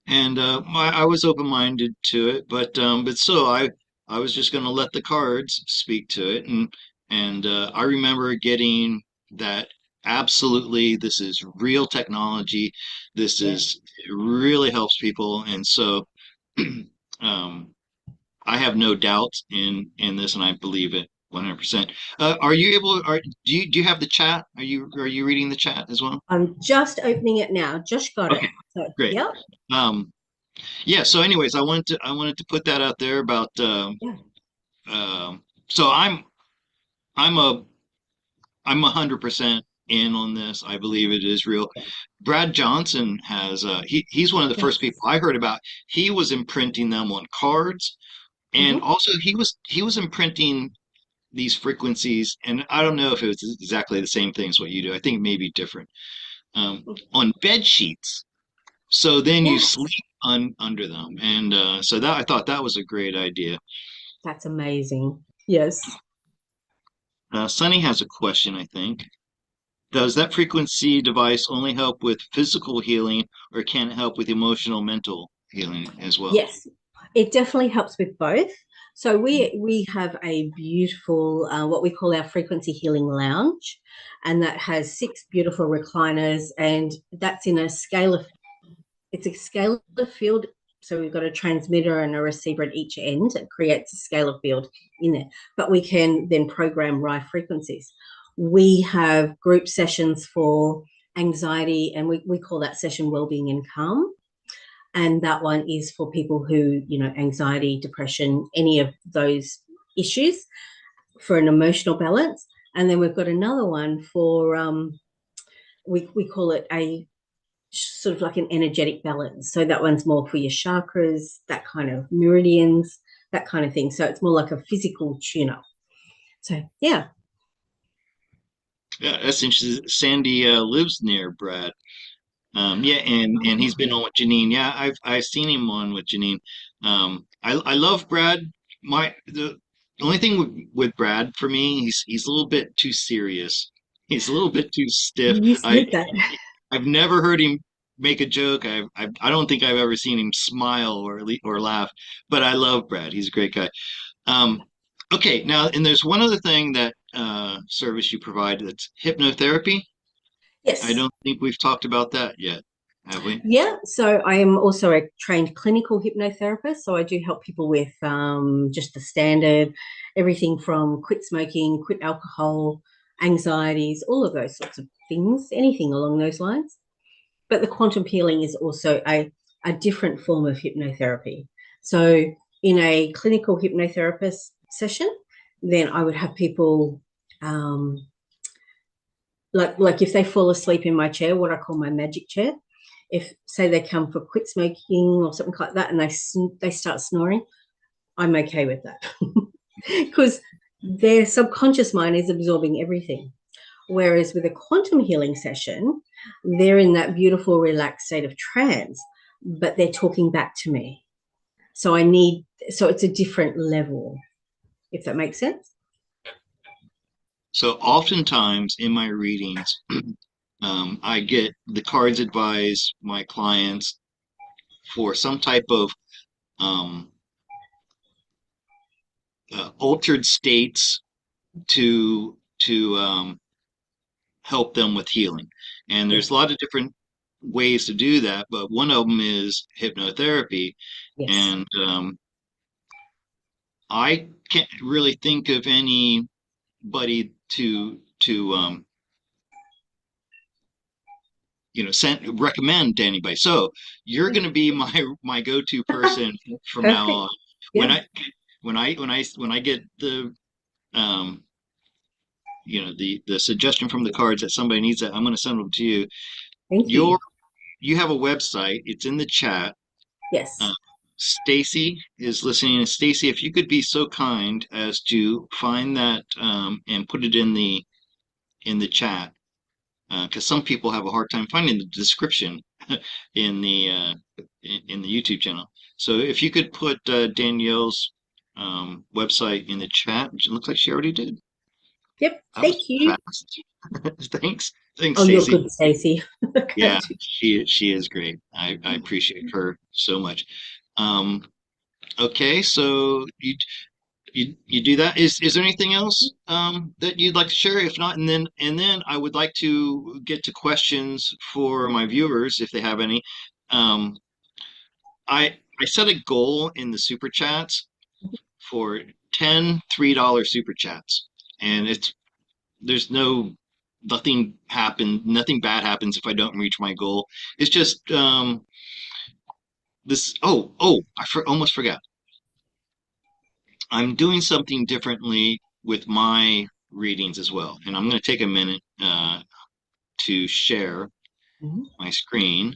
and I was open-minded to it, but so I was just going to let the cards speak to it, and I remember getting that absolutely this is real technology. This Yeah. is it really helps people, and so um, I have no doubt in this, and I believe it 100%. Are you able? Do you have the chat? Are you reading the chat as well? I'm just opening it now. Josh got Okay, it. So, great. yep. Um, Yeah, so anyways, I wanted to put that out there about Yeah. so I'm a I'm 100% in on this. I believe it is real. Brad Johnson has he's one of the first people Yes. I heard about. He was imprinting them on cards, and Hmm. also he was imprinting these frequencies, and I don't know if it was exactly the same thing as what you do. I think it may be different. On bed sheets. So then you Yes. sleep under them, and so that I thought that was a great idea. That's amazing. Yes. Sunny has a question, I think. Does that frequency device only help with physical healing, or can it help with emotional, mental healing as well? Yes, it definitely helps with both. So we have a beautiful what we call our frequency healing lounge, and that has six beautiful recliners, and that's in a scale of it's a scale of field. So we've got a transmitter and a receiver at each end. It creates a scalar field in there, but we can then program Rife frequencies. We have group sessions for anxiety, and we call that session well-being and calm, and that one is for people who, anxiety, depression, any of those issues, for an emotional balance. And then we've got another one for we call it a sort of like an energetic balance. So that one's more for your chakras, that kind of meridians, that kind of thing. So it's more like a physical tune up. So yeah. Yeah, that's interesting. Sandy lives near Brad. Yeah, and he's been on with Janine. Yeah, I've seen him on with Janine. I love Brad. The only thing with Brad for me, he's a little bit too serious. He's a little bit too stiff. You said that. I've never heard him make a joke. I don't think I've ever seen him smile or laugh. But I love Brad. He's a great guy. Um, okay, now and there's one other thing that service you provide that's hypnotherapy. I Yes. don't think we've talked about that yet, have we? Yeah, so I am also a trained clinical hypnotherapist. So I do help people with just the standard, everything from quit smoking, quit alcohol, anxieties, all of those sorts of things, anything along those lines. But the quantum healing is also a different form of hypnotherapy. So in a clinical hypnotherapist session, then I would have people um, like if they fall asleep in my chair, what I call my magic chair. If say they come for quit smoking or something like that, and they start snoring, I'm okay with that because their subconscious mind is absorbing everything. Whereas with a quantum healing session, they're in that beautiful, relaxed state of trance, but they're talking back to me. So it's a different level, if that makes sense. So oftentimes in my readings, I get the cards advise my clients for some type of um, altered states to help them with healing. And there's a lot of different ways to do that, but one of them is hypnotherapy. Yes. And I can't really think of anybody to recommend to anybody. So you're going to be my go-to person from now Perfect. on. When Yeah. I get the um the suggestion from the cards that somebody needs that, I'm going to send them to you. Thank Your you. You have a website. It's in the chat. Uh, Yes. Stacy is listening. And Stacy, if you could be so kind as to find that and put it in the chat, because some people have a hard time finding the description in the in the YouTube channel. So if you could put Danielle's website in the chat, it looks like she already did. Yep. That was Thank you. fast. Thanks, Oh, you're Stacy. good, Stacey. Yeah, Okay. she is great. I appreciate her so much. Um, okay, so you do that. Is there anything else that you'd like to share? If not, and then I would like to get to questions for my viewers if they have any. Um, I set a goal in the super chats for 10 $3 super chats, and it's there's nothing bad happens if I don't reach my goal. It's just this. Oh, almost forgot. I'm doing something differently with my readings as well. And I'm going to take a minute to share Mhm. my screen.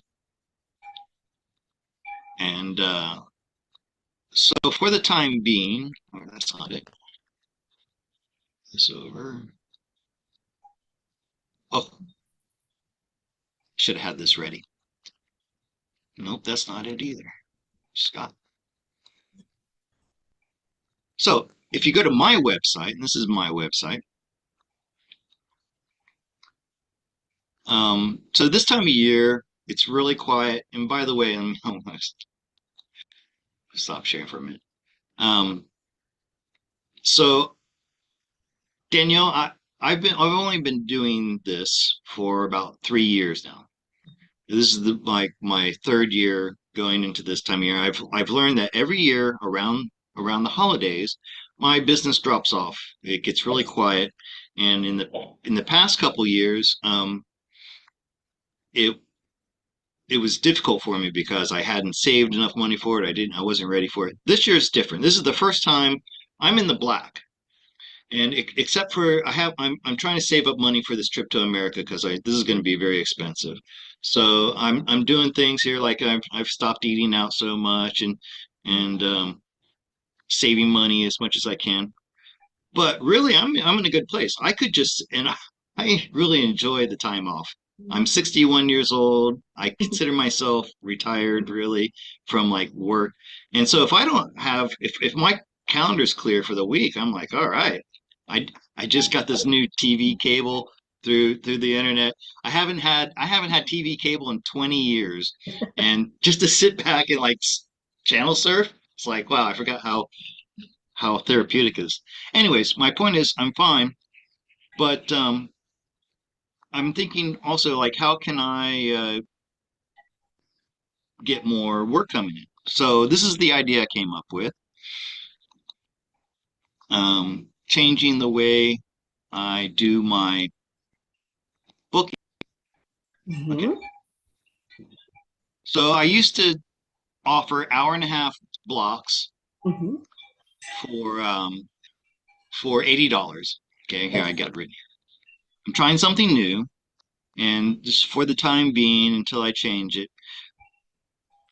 And so for the time being, oh, that's not it. This over. Oh, should have had this ready. Nope, that's not it either. Scott. So if you go to my website, and this is my website, so this time of year, it's really quiet. And by the way, I'm almost stop sharing for a minute. Um, so Danielle, I've only been doing this for about 3 years now. This is my third year going into this time of year. I've learned that every year around the holidays, my business drops off. It gets really Yes. quiet, and in the past couple years, it it was difficult for me because I hadn't saved enough money for it. I wasn't ready for it. This year is different. This is the first time I'm in the black. And except for I'm trying to save up money for this trip to America because I this is going to be very expensive. So I'm doing things here like I've stopped eating out so much and saving money as much as I can. But really, I'm in a good place. I could just and I really enjoy the time off. I'm 61 years old. I consider myself retired really from like work. And so if I don't have if my calendar's clear for the week, I'm like, all right. I I just got this new TV cable through the internet. I haven't had TV cable in 20 years. And just to sit back and like channel surf, it's like, wow, I forgot how therapeutic is. Anyways, my point is I'm fine, but I'm thinking also like how can I get more work coming in? So this is the idea I came up with. Changing the way I do my booking. Okay. Hmm. So I used to offer hour and a half blocks Hmm. for $80. Okay, here I Yes. got it written. I'm trying something new, and just for the time being, until I change it,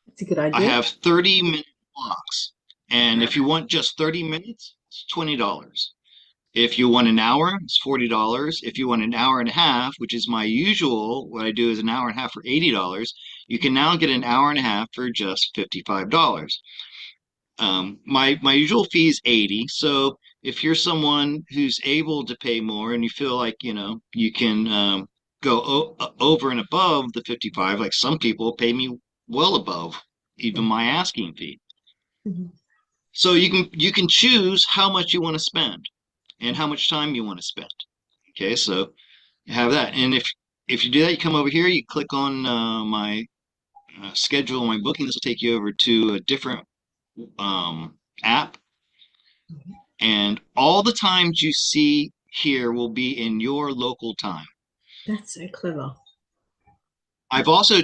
It's a good I idea. have 30-minute blocks. And if you want just 30 minutes, it's $20. If you want an hour, it's $40. If you want an hour and a half, which is my usual, what I do is an hour and a half for $80, you can now get an hour and a half for just $55. My usual fee is 80. So if you're someone who's able to pay more and you feel like, you can go over and above the 55, like some people pay me well above even Yeah. my asking fee. Mhm. So you can choose how much you want to spend and how much time you want to spend. Okay, so you have that. And if you do that, you come over here, you click on my schedule, my booking. This will take you over to a different app, and all the times you see here will be in your local time. That's so clever. I've also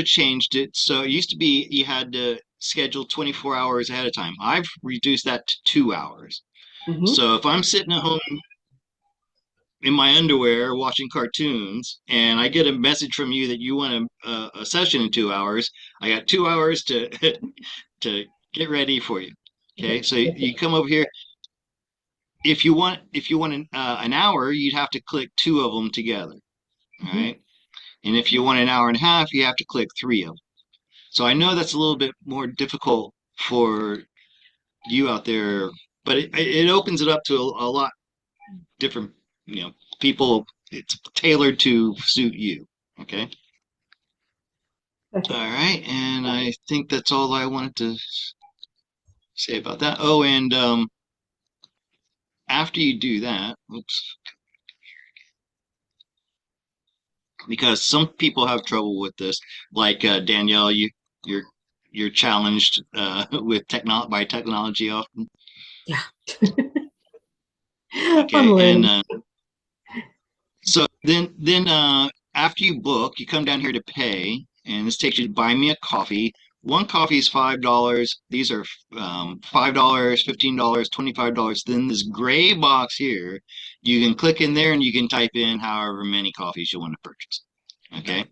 changed it. So it used to be you had to schedule 24 hours ahead of time. I've reduced that to 2 hours. Mm-hmm. So if I'm sitting at home in my underwear watching cartoons and I get a message from you that you want a session in 2 hours, I got 2 hours to to get ready for you. Okay, That's so you perfect. come over here. If you want an hour, you'd have to click two of them together. All Mm-hmm. right. And if you want an hour and a half, you have to click three of them. So I know that's a little bit more difficult for you out there, but it opens it up to a lot different, people. It's tailored to suit you. Okay. All Perfect. right. And I think that's all I wanted to say about that. Oh, and after you do that, oops, because some people have trouble with this, like Danielle, you're you're challenged with by technology often. Yeah. I'm Okay, and learning. so then after you book, you come down here to pay, and this takes you to buy me a coffee. One coffee is $5. These are $5, $15, $25. Then this gray box here, you can click in there and you can type in however many coffees you want to purchase. Okay,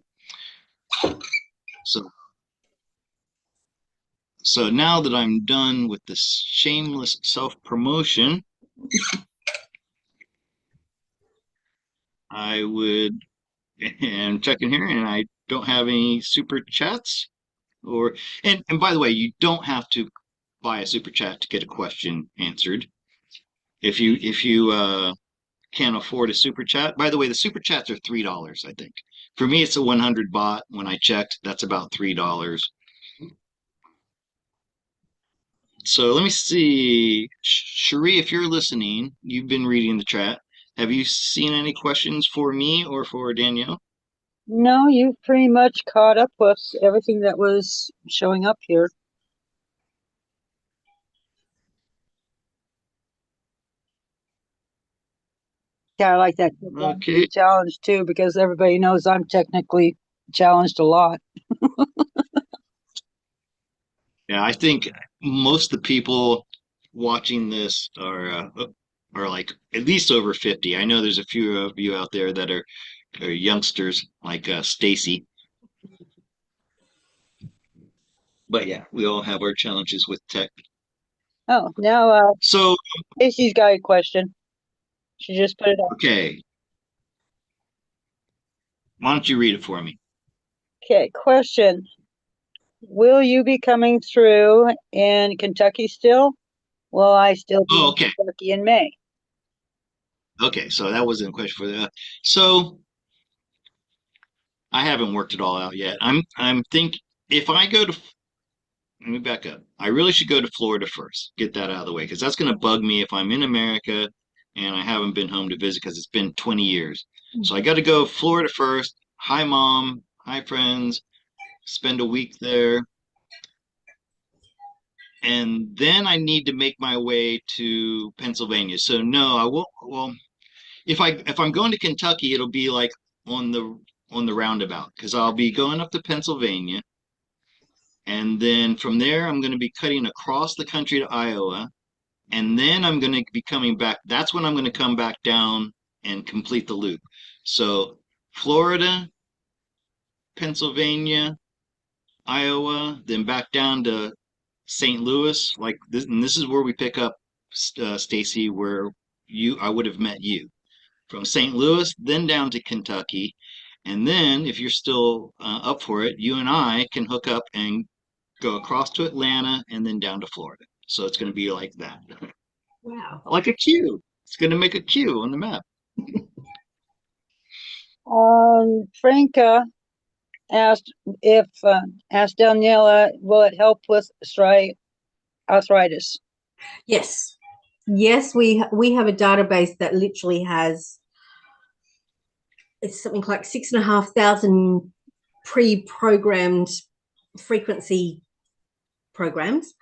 so so now that I'm done with this shameless self-promotion, I would and checking here, and I don't have any super chats. Or and by the way, you don't have to buy a super chat to get a question answered. If you can't afford a super chat, by the way, the super chats are $3, I think. For me, it's a 100 bot. When I checked, that's about $3. So let me see, Cherie, if you're listening, you've been reading the chat. Have you seen any questions for me or for Danielle? No, you've pretty much caught up with everything that was showing up here. Yeah, I like that Okay. challenge too, because everybody knows I'm technically challenged a lot. Yeah, I think most of the people watching this are like at least over 50. I know there's a few of you out there that are youngsters like Stacy, but yeah, we all have our challenges with tech. Oh, now So, Casey's got a question. She just put it up. okay, why don't you read it for me? Okay, question. Will you be coming through in Kentucky still? Will I still be Oh, in okay. Kentucky in May? Okay, so that wasn't a question for the so I haven't worked it all out yet. I'm think if I go to let me back up. I really should go to Florida first, get that out of the way, because that's going to bug me if I'm in America and I haven't been home to visit because it's been 20 years. So I got to go Florida first. Hi, mom. Hi, friends. Spend a week there. And then I need to make my way to Pennsylvania. So no, I won't. Well, if I'm going to Kentucky, it'll be like on the roundabout because I'll be going up to Pennsylvania, and then from there I'm going to be cutting across the country to Iowa, and then I'm going to be coming back. That's when I'm going to come back down and complete the loop. So Florida, Pennsylvania, Iowa, then back down to St. Louis. Like this, and this is where we pick up Stacy, where I would have met you from St. Louis, then down to Kentucky, and then if you're still up for it, you and I can hook up and go across to Atlanta and then down to Florida. So it's going to be like that. Wow. Like a queue. It's going to make a queue on the map. Franca asked if asked Daniela, will it help with arthritis? Yes. Yes, we have a database that literally has it's something like 6,500 pre-programmed frequency programs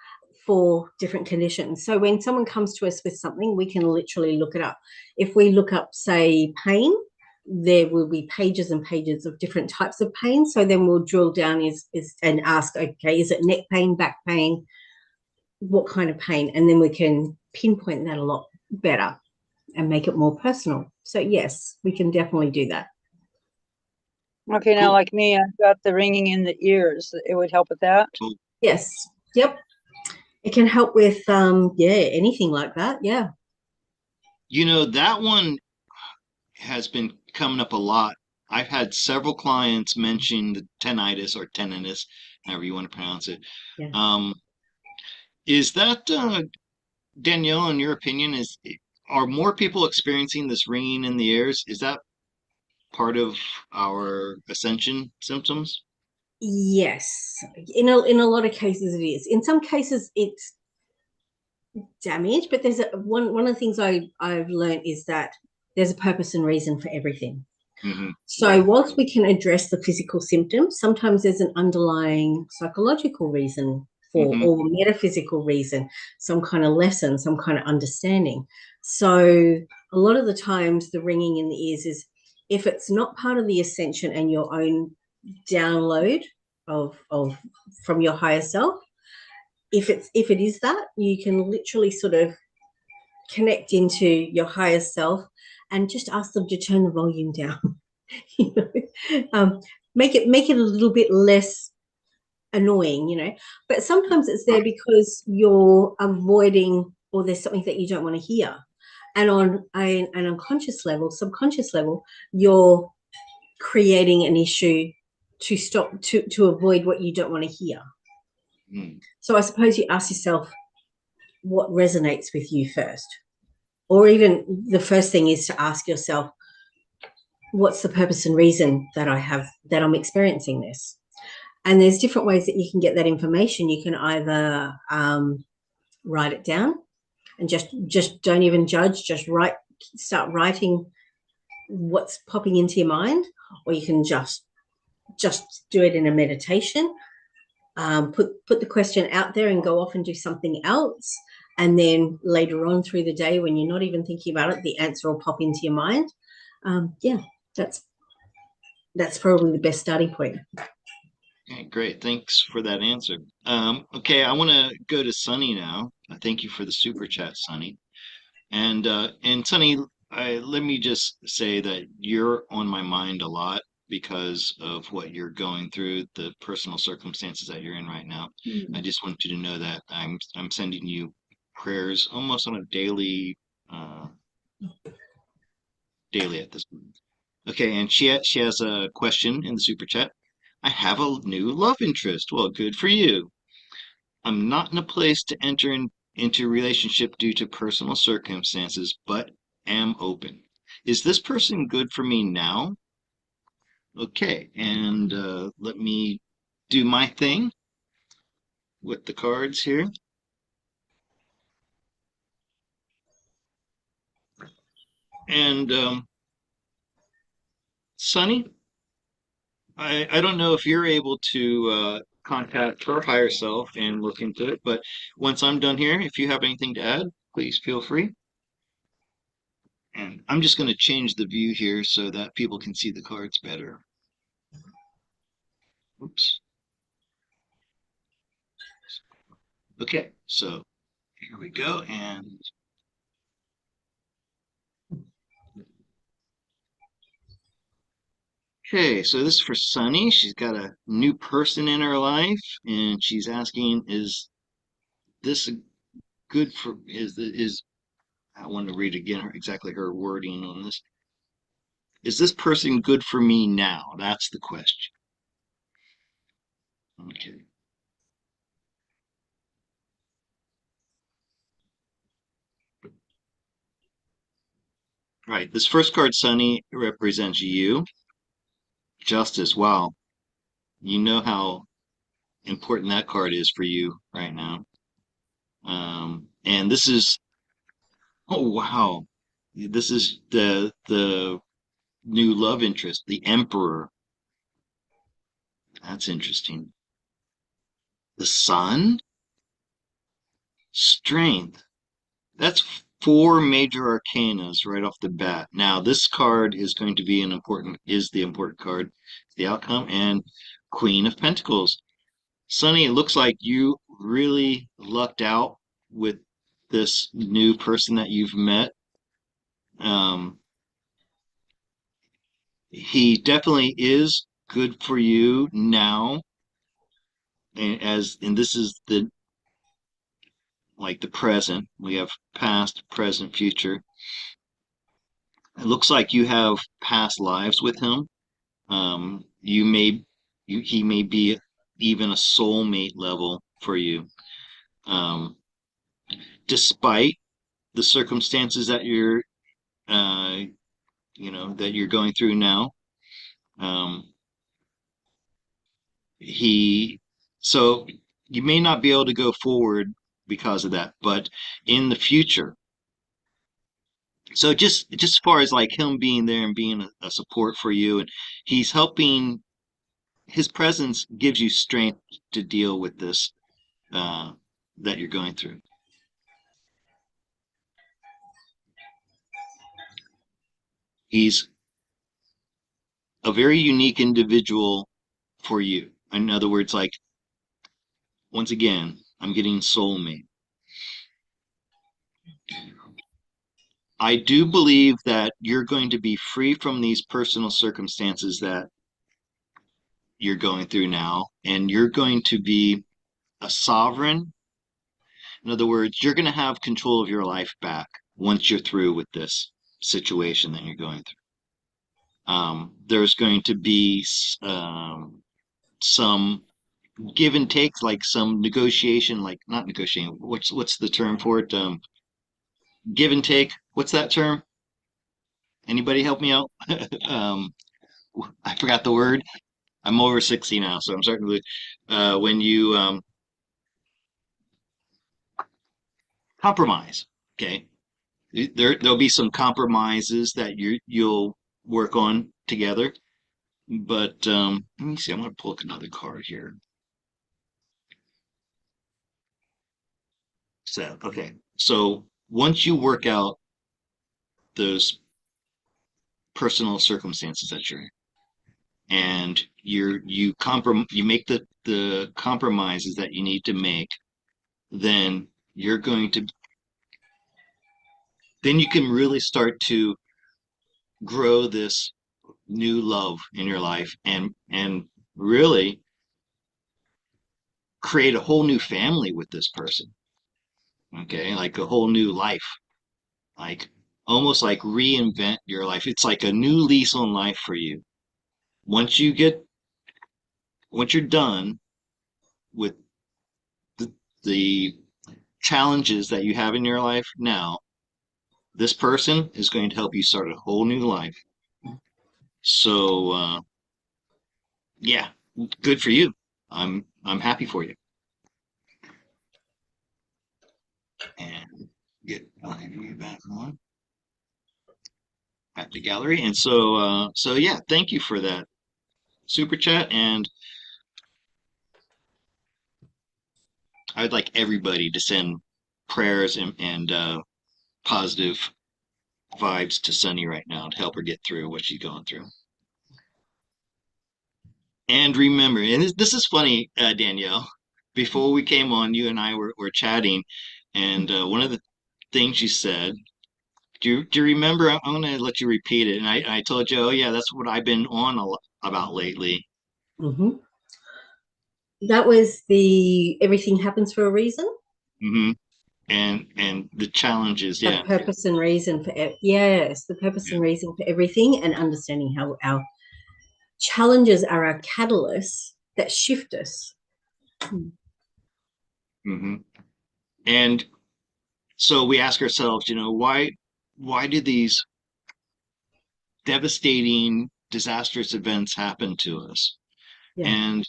for different conditions. So when someone comes to us with something, we can literally look it up. If we look up, say, pain, there will be pages and pages of different types of pain. So then we'll drill down and ask, okay, is it neck pain, back pain, what kind of pain? And then we can pinpoint that a lot better and make it more personal. So yes, we can definitely do that. Okay, now Cool. like me, I've got the ringing in the ears. It would help with that. Cool. Yes. Yep. It can help with anything like that. Yeah. That one has been coming up a lot. I've had several clients mention the tinnitus or tinnitus, however you want to pronounce it. Yeah. Um, is that Danielle, in your opinion, are more people experiencing this ringing in the ears? Is that part of our ascension symptoms? Yes. In a lot of cases it is. In some cases it's damage, but there's one of the things I've learned is that there's a purpose and reason for everything. Hmm. So whilst we can address the physical symptoms, sometimes there's an underlying psychological reason for, Hmm. or metaphysical reason, some kind of lesson, some kind of understanding. So a lot of the times the ringing in the ears is, if it's not part of the ascension and your own download of from your higher self, if it is that, you can literally sort of connect into your higher self and just ask them to turn the volume down. you know? Make it a little bit less annoying, but sometimes it's there because you're avoiding, or there's something that you don't want to hear, and on an unconscious level, subconscious level, you're creating an issue to stop, to avoid what you don't want to hear. Mm. So I suppose you ask yourself what resonates with you first, or even the first thing is to ask yourself, what's the purpose and reason that I'm experiencing this? And there's different ways that you can get that information. You can either write it down and just don't even judge, just start writing what's popping into your mind, or you can just do it in a meditation. Put the question out there and go off and do something else, and then later on through the day, when you're not even thinking about it, the answer will pop into your mind. Yeah, that's probably the best starting point. Okay, great. Thanks for that answer. Okay, I want to go to Sunny now. Thank you for the super chat, Sunny. And Sunny, let me just say that you're on my mind a lot because of what you're going through, the personal circumstances that you're in right now. I just want you to know that I'm sending you prayers almost on a daily at this point. Okay, and she has a question in the super chat. I have a new love interest. Well, good for you. I'm not in a place to into a relationship due to personal circumstances, but am open. Is this person good for me now? Okay, and let me do my thing with the cards here. And Sunny, I don't know if you're able to contact her higher self and look into it, but once I'm done here, if you have anything to add, please feel free. And I'm just going to change the view here so that people can see the cards better. Oops. Okay, so here we go. And okay, so this is for Sunny. She's got a new person in her life, and she's asking, is this good for, I want to read again exactly her wording on this. Is this person good for me now? That's the question. Okay. All right, this first card, Sunny, represents you. Justice. Wow. You know how important that card is for you right now. And this is, oh wow, this is the new love interest, the Emperor. That's interesting. The Sun, Strength. That's four major arcanas right off the bat. Now, this card is going to be the important card, the outcome, and Queen of Pentacles. Sonny, it looks like you really lucked out with this new person that you've met. Um, he definitely is good for you now, and this is the like the present. We have past, present, future. It looks like you have past lives with him. He may be even a soulmate level for you. Um, Despite the circumstances that uh, that you're going through now. Um, he, so you may not be able to go forward because of that, but in the future. So just as far as like him being there and being a support for you, and he's helping. His presence gives you strength to deal with this uh, that you're going through. He's a very unique individual for you. In other words, like once again, I'm getting soulmate. I do believe that you're going to be free from these personal circumstances that you're going through now, and you're going to be a sovereign. In other words, you're going to have control of your life back once you're through with this situation that you're going through. There's going to be some give and take, like some negotiation, like not negotiating. What's the term for it? Give and take. What's that term? Anybody help me out? um, I forgot the word. I'm over 60 now, so I'm starting to when you compromise. Okay, there'll be some compromises that you'll work on together. But let me see. I'm going to pull up another card here. So okay, so once you work out those personal circumstances that you're in, and you make the compromises that you need to make, then you're going to then you can really start to grow this new love in your life and really create a whole new family with this person. Okay, like a whole new life, like almost like reinvent your life. It's like a new lease on life for you. Once you get once you're done with the, the challenges that you have in your life now, this person is going to help you start a whole new life. So yeah, good for you. I'm happy for you. And get my view back on at the gallery. And so yeah, thank you for that super chat. And I'd like everybody to send prayers and positive vibes to Sunny right now to help her get through what she's going through. And remember, and this is funny, Danielle. Before we came on, you and I were chatting, and one of the things you said, do you remember? I'm going to let you repeat it. And I told you, oh, yeah, that's what I've been on about lately. Mm-hmm. That was the everything happens for a reason. Hmm. And the challenges, The yeah. purpose and reason for yes, the purpose Yeah. and reason for everything, and understanding how our challenges are our catalysts that shift us. Hmm. And so we ask ourselves, why do these devastating, disastrous events happen to us? Yeah, And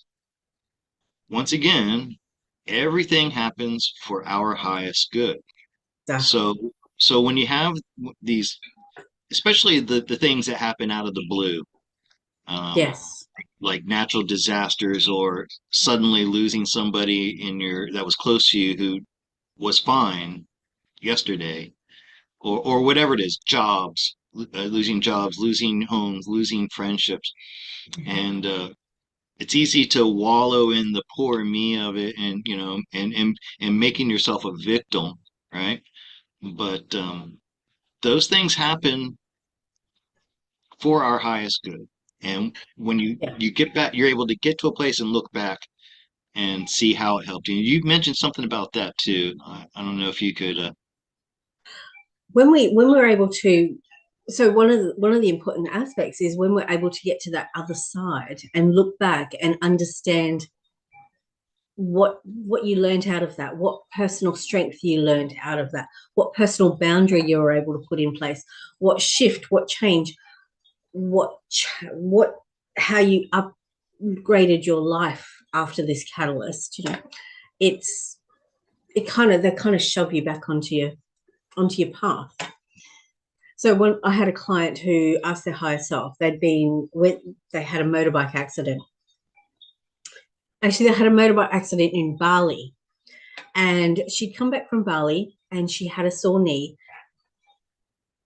once again, everything happens for our highest good. exactly. So when you have these especially the things that happen out of the blue, um, Yes. like natural disasters or suddenly losing somebody that was close to you who was fine yesterday, or whatever it is, losing jobs, losing homes, losing friendships, and it's easy to wallow in the poor me of it, and and making yourself a victim, right? But those things happen for our highest good. And when Yeah. you get back, you're able to get to a place and look back and see how it helped you. You mentioned something about that too. I don't know if you could. When we're able to, so one of the important aspects is when we're able to get to that other side and look back and understand what you learned out of that, what personal strength you learned out of that, what personal boundary you were able to put in place, what shift, what change, what how you upgraded your life after this catalyst. It's they kind of shove you back onto your path. So when I had a client who asked their higher self, they had a motorbike accident. Actually, they had a motorbike accident in Bali, and she'd come back from Bali and she had a sore knee,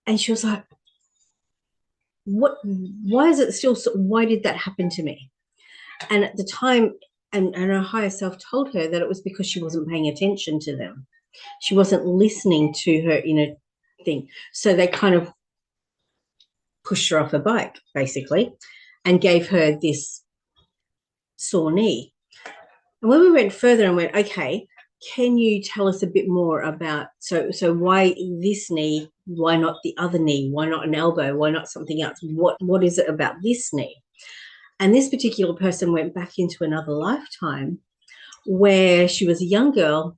and she was like, "What? Why is it still? Why did that happen to me?" And at the time, and her higher self told her that it was because she wasn't paying attention to them. She wasn't listening to her inner thing. So they kind of pushed her off her bike, basically, and gave her this sore knee. And when we went further and went, okay, can you tell us a bit more about so why this knee, why not the other knee, why not an elbow, why not something else? What is it about this knee? And this particular person went back into another lifetime where she was a young girl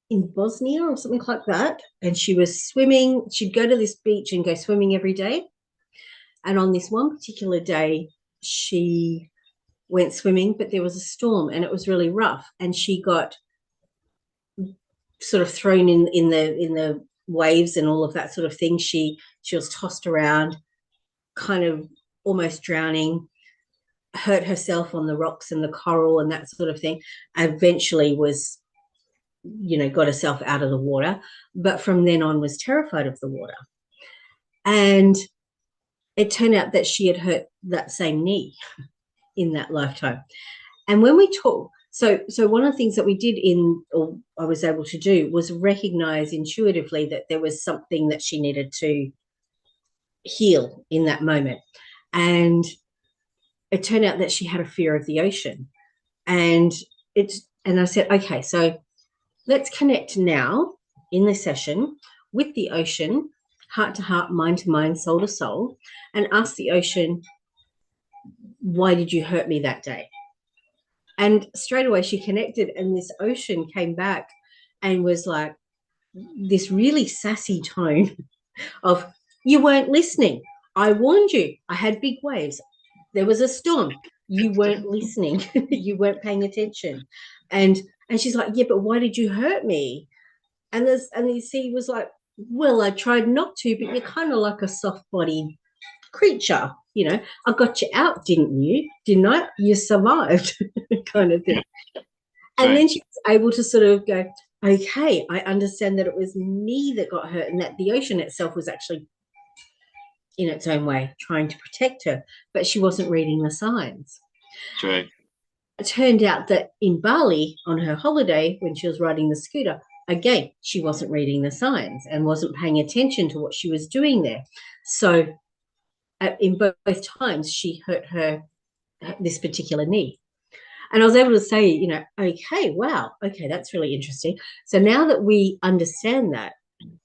in Bosnia or something like that, and she was swimming. She'd go to this beach and go swimming every day. And on this one particular day, she went swimming, but there was a storm and it was really rough. And she got sort of thrown in the waves and all of that sort of thing. She was tossed around, kind of almost drowning, hurt herself on the rocks and the coral and that sort of thing. Eventually was, got herself out of the water, but from then on was terrified of the water. And it turned out that she had hurt that same knee in that lifetime. And when we talk, so one of the things that we did or I was able to do was recognize intuitively that there was something that she needed to heal in that moment. And it turned out that she had a fear of the ocean. And I said, okay, so let's connect now in this session with the ocean, heart to heart, mind to mind, soul to soul, and ask the ocean, why did you hurt me that day? And straight away she connected, and this ocean came back and was like this really sassy tone of, you weren't listening. I warned you. I had big waves. There was a storm. You weren't listening. You weren't paying attention. And she's like, yeah, but why did you hurt me? And the sea was like, well, I tried not to, but you're kind of like a soft-bodied creature. I got you out, didn't you? Didn't I? You survived, kind of thing. And Right. then she was able to sort of go, okay, I understand that it was me that got hurt and that the ocean itself was actually, in its own way, trying to protect her, but she wasn't reading the signs. That's right. It turned out that in Bali, on her holiday, when she was riding the scooter, again, she wasn't reading the signs and wasn't paying attention to what she was doing there. So in both times, she hurt this particular knee. And I was able to say, okay, wow, okay, that's really interesting. So now that we understand that,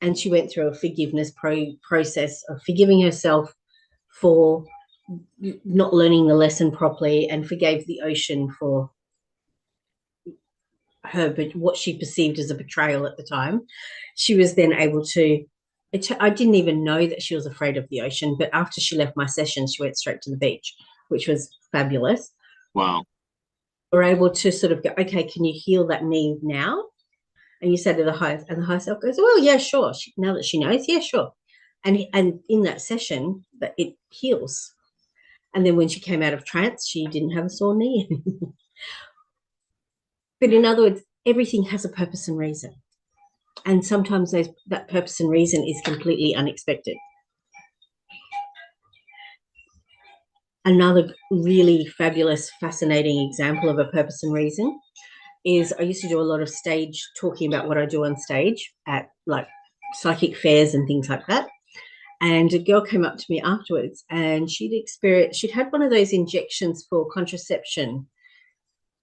and she went through a forgiveness process of forgiving herself for not learning the lesson properly, and forgave the ocean for her, but what she perceived as a betrayal at the time, she was then able to. I didn't even know that she was afraid of the ocean, but after she left my session, she went straight to the beach, which was fabulous. Wow. We're able to sort of go, okay, can you heal that knee now? And you said to the high self goes, well, yeah, sure. Now that she knows, yeah, sure. And in that session, that it heals. And then when she came out of trance, she didn't have a sore knee anymore. But in other words, everything has a purpose and reason. And sometimes that purpose and reason is completely unexpected. Another really fabulous, fascinating example of a purpose and reason is I used to do a lot of stage talking about what I do on stage at like psychic fairs and things like that. And a girl came up to me afterwards and she'd had one of those injections for contraception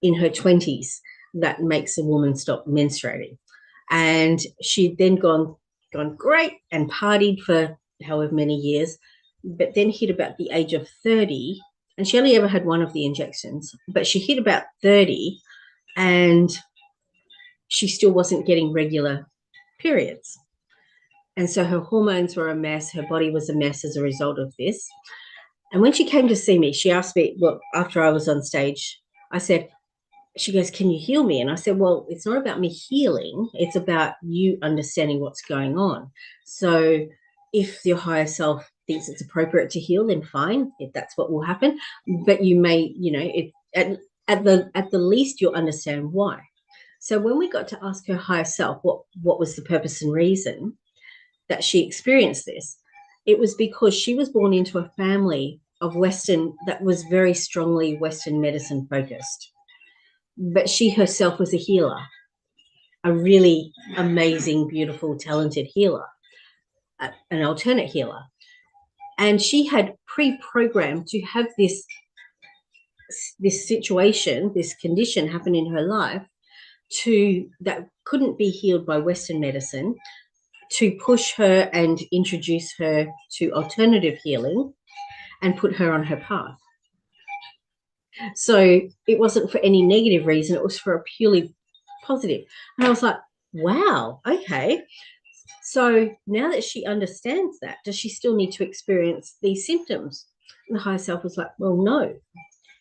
in her 20s that makes a woman stop menstruating. And she'd then gone great and partied for however many years, but then hit about the age of 30, and she only ever had one of the injections, but she hit about 30 and she still wasn't getting regular periods. And so her hormones were a mess, her body was a mess as a result of this. And when she came to see me, she asked me, well, after I was on stage, she goes, can you heal me? And I said, well, it's not about me healing. It's about you understanding what's going on. So if your higher self thinks it's appropriate to heal, then fine, if that's what will happen. But you may, at the least, you'll understand why. So when we got to ask her higher self what was the purpose and reason that she experienced this, it was because she was born into a family of that was very strongly Western medicine focused. But she herself was a healer, a really amazing, beautiful, talented healer, an alternate healer. And she had pre-programmed to have this situation, this condition happen in her life that couldn't be healed by Western medicine, to push her and introduce her to alternative healing and put her on her path. So it wasn't for any negative reason, it was for a purely positive. And I was like, wow, okay. So now that she understands that, does she still need to experience these symptoms? And the higher self was like, well, no.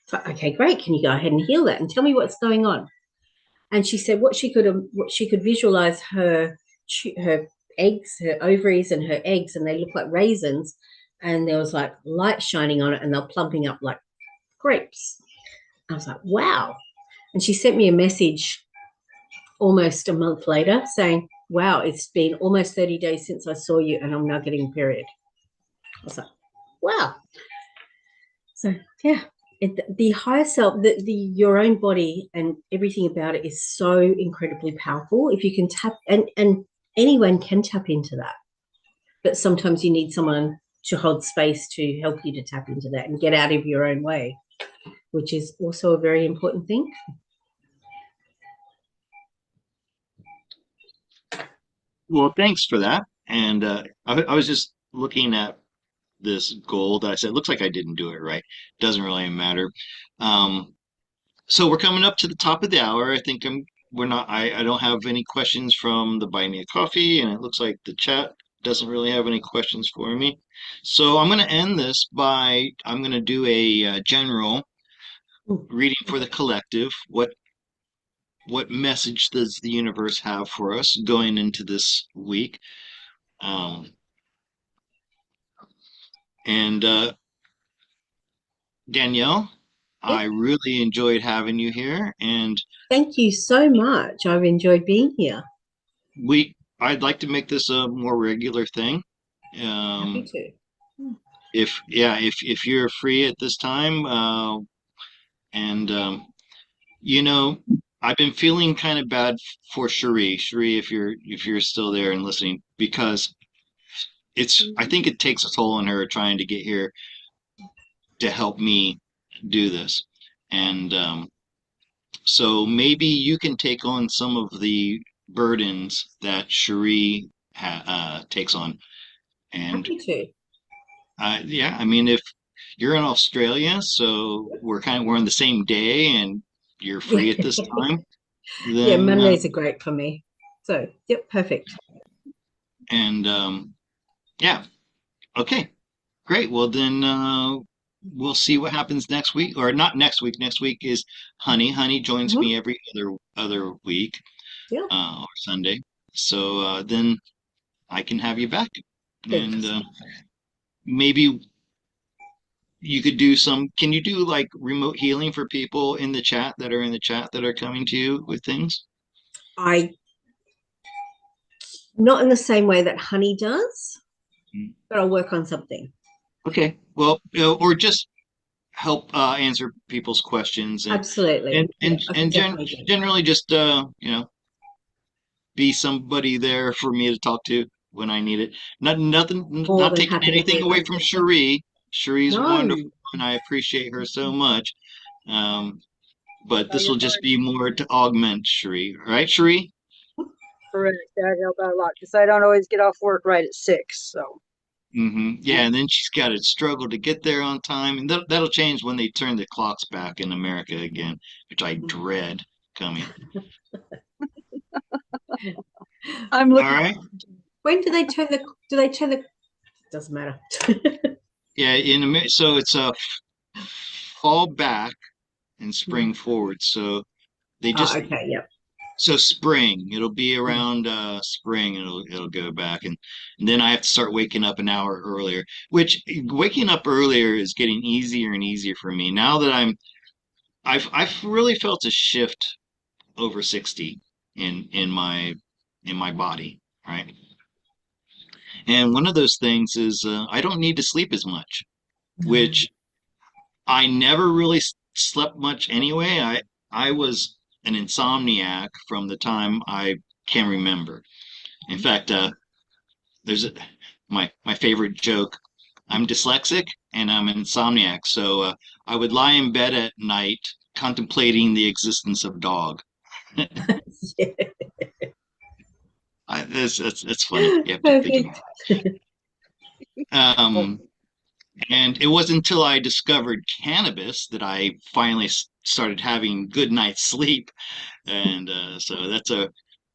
It's like, okay, great. Can you go ahead and heal that and tell me what's going on? And she said what she could visualize her eggs, her ovaries and her eggs, and they look like raisins, and there was like light shining on it, and they're plumping up like grapes. I was like, wow. And she sent me a message almost a month later saying, wow, it's been almost 30 days since I saw you and I'm now getting a period. I was like, wow. So yeah, the higher self, your own body and everything about it is so incredibly powerful. If you can tap, and anyone can tap into that, but sometimes you need someone to hold space to help you to tap into that and get out of your own way, which is also a very important thing. Well, thanks for that. And I was just looking at this goal that I said, looks like I didn't do it right. Doesn't really matter. Um, so we're coming up to the top of the hour. I think I don't have any questions from the Buy Me a Coffee, and it looks like the chat doesn't really have any questions for me. So I'm going to end this I'm going to do a general reading for the collective. What message does the universe have for us going into this week? Um, and Danielle, I really enjoyed having you here, and thank you so much. I've enjoyed being here. I'd like to make this a more regular thing. Happy to. If you're free at this time, and you know, I've been feeling kind of bad for Cherie. Cherie, if you're still there and listening, because I think it takes a toll on her trying to get here to help me do this. And so maybe you can take on some of the burdens that Cherie takes on. And Happy to. yeah, I mean, if you're in Australia, so we're on the same day and you're free at this time, Yeah, then Mondays are great for me. So, yep, perfect. and yeah, okay, great. Well, then we'll see what happens next week, or not next week. Next week is Honey. Honey joins me every other week, Yeah. or Sunday. So then I can have you back. And Interesting. maybe you could do some. Can you do like remote healing for people in the chat that are in the chat that are coming to you with things? I Not in the same way that honey does, Mm. but I'll work on something. Okay. Well, or just help answer people's questions and Absolutely. and Yeah, and I can and definitely do that. generally just be somebody there for me to talk to when I need it. More Not than taking happy to anything do away that. from Cherie. Cherie's wonderful, No. and I appreciate her so much. Um, but Oh, this you're will just be fine. more to augment Cherie. All right, Cherie? Correct. That helped out a lot because I don't always get off work right at 6. So Yeah, and then she's got to struggle to get there on time, and that'll change when they turn the clocks back in America again, which I dread coming. I'm All looking right. forward to it. When do they turn the doesn't matter. Yeah, so it's a fall back and Mm. spring forward. So they Oh, just okay, yep. so spring, it'll be Mm. around spring, it'll go back, and then I have to start waking up an hour earlier, which waking up earlier is getting easier and easier for me now that I've really felt a shift over 60 in my body, right? And one of those things is I don't need to sleep as much, No. which I never really slept much anyway. I was an insomniac from the time I can remember. In fact, there's my favorite joke. I'm dyslexic and I'm an insomniac, so I would lie in bed at night contemplating the existence of dog. Yeah. It's funny. You have to think about Perfect. it. Oh, And it wasn't until I discovered cannabis that I finally started having good night's sleep, and so that's a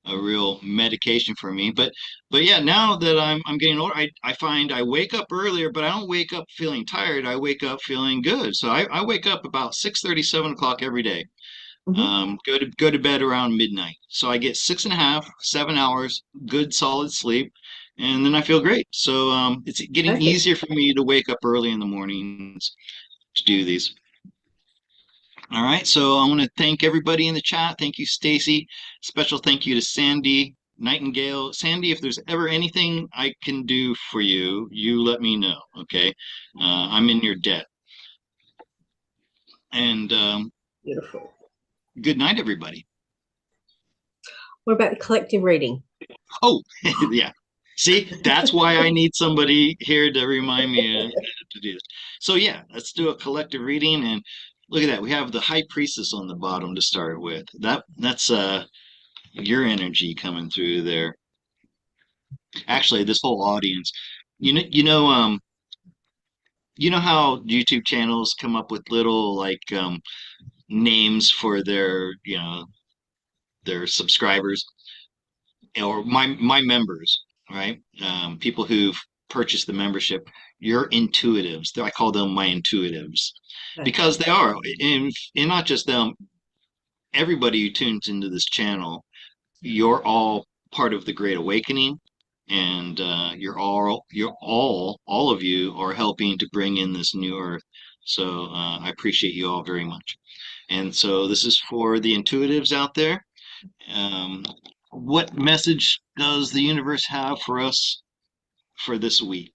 real medication for me. But yeah, now that I'm getting older, I find I wake up earlier, but I don't wake up feeling tired. I wake up feeling good. So I wake up about 6:30, 7 o'clock every day. mhm. Go to bed around midnight. So I get 6.5, 7 hours good solid sleep, and then I feel great. So it's getting Perfect. easier for me to wake up early in the mornings to do these. All right, so I want to thank everybody in the chat. Thank you, Stacy. Special thank you to Sandy Nightingale. Sandy, if there's ever anything I can do for you, you let me know. Okay, I'm in your debt. And Beautiful. good night, everybody. What about the collective reading? Oh, yeah. See, that's why I need somebody here to remind me to do this. So yeah, let's do a collective reading, and look at that. We have the High Priestess on the bottom to start with. That's your energy coming through there. Actually, this whole audience. You know how YouTube channels come up with little like names for their subscribers or my members, right? People who've purchased the membership. You're intuitives. I call them my intuitives because Perfect. they are, and not just them. Everybody who tunes into this channel, you're all part of the Great Awakening, and all of you are helping to bring in this new earth. So I appreciate you all very much. And so this is for the intuitives out there. Um, what message does the universe have for us for this week?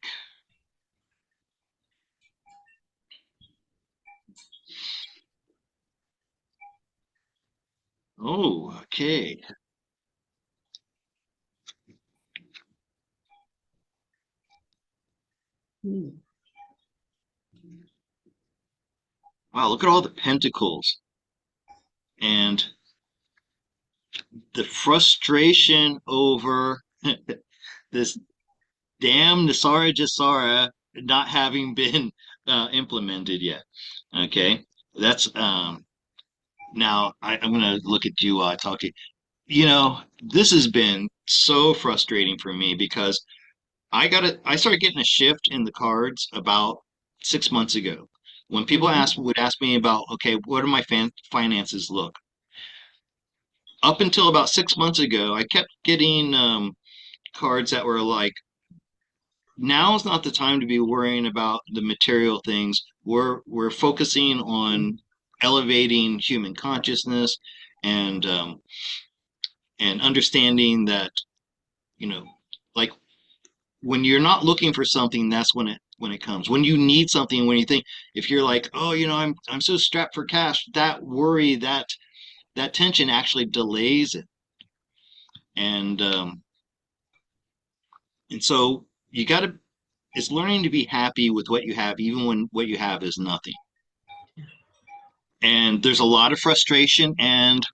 Oh, okay. Mm. Wow, look at all the pentacles and the frustration over this damn Nasara Jasara not having been implemented yet. Okay, that's now I'm gonna look at you while I talk to you. You know, this has been so frustrating for me because I started getting a shift in the cards about 6 months ago. When people Mhm. would ask me about, okay, what do my finances look? Up until about 6 months ago, I kept getting cards that were like now is not the time to be worrying about the material things. We're focusing on elevating human consciousness and and understanding that, you know, like when you're not looking for something, that's when it comes. When you need something, when you think, if you're like, oh, I'm so strapped for cash, that worry, that tension actually delays it. And and so you got to, it's learning to be happy with what you have, even when what you have is nothing. And there's a lot of frustration and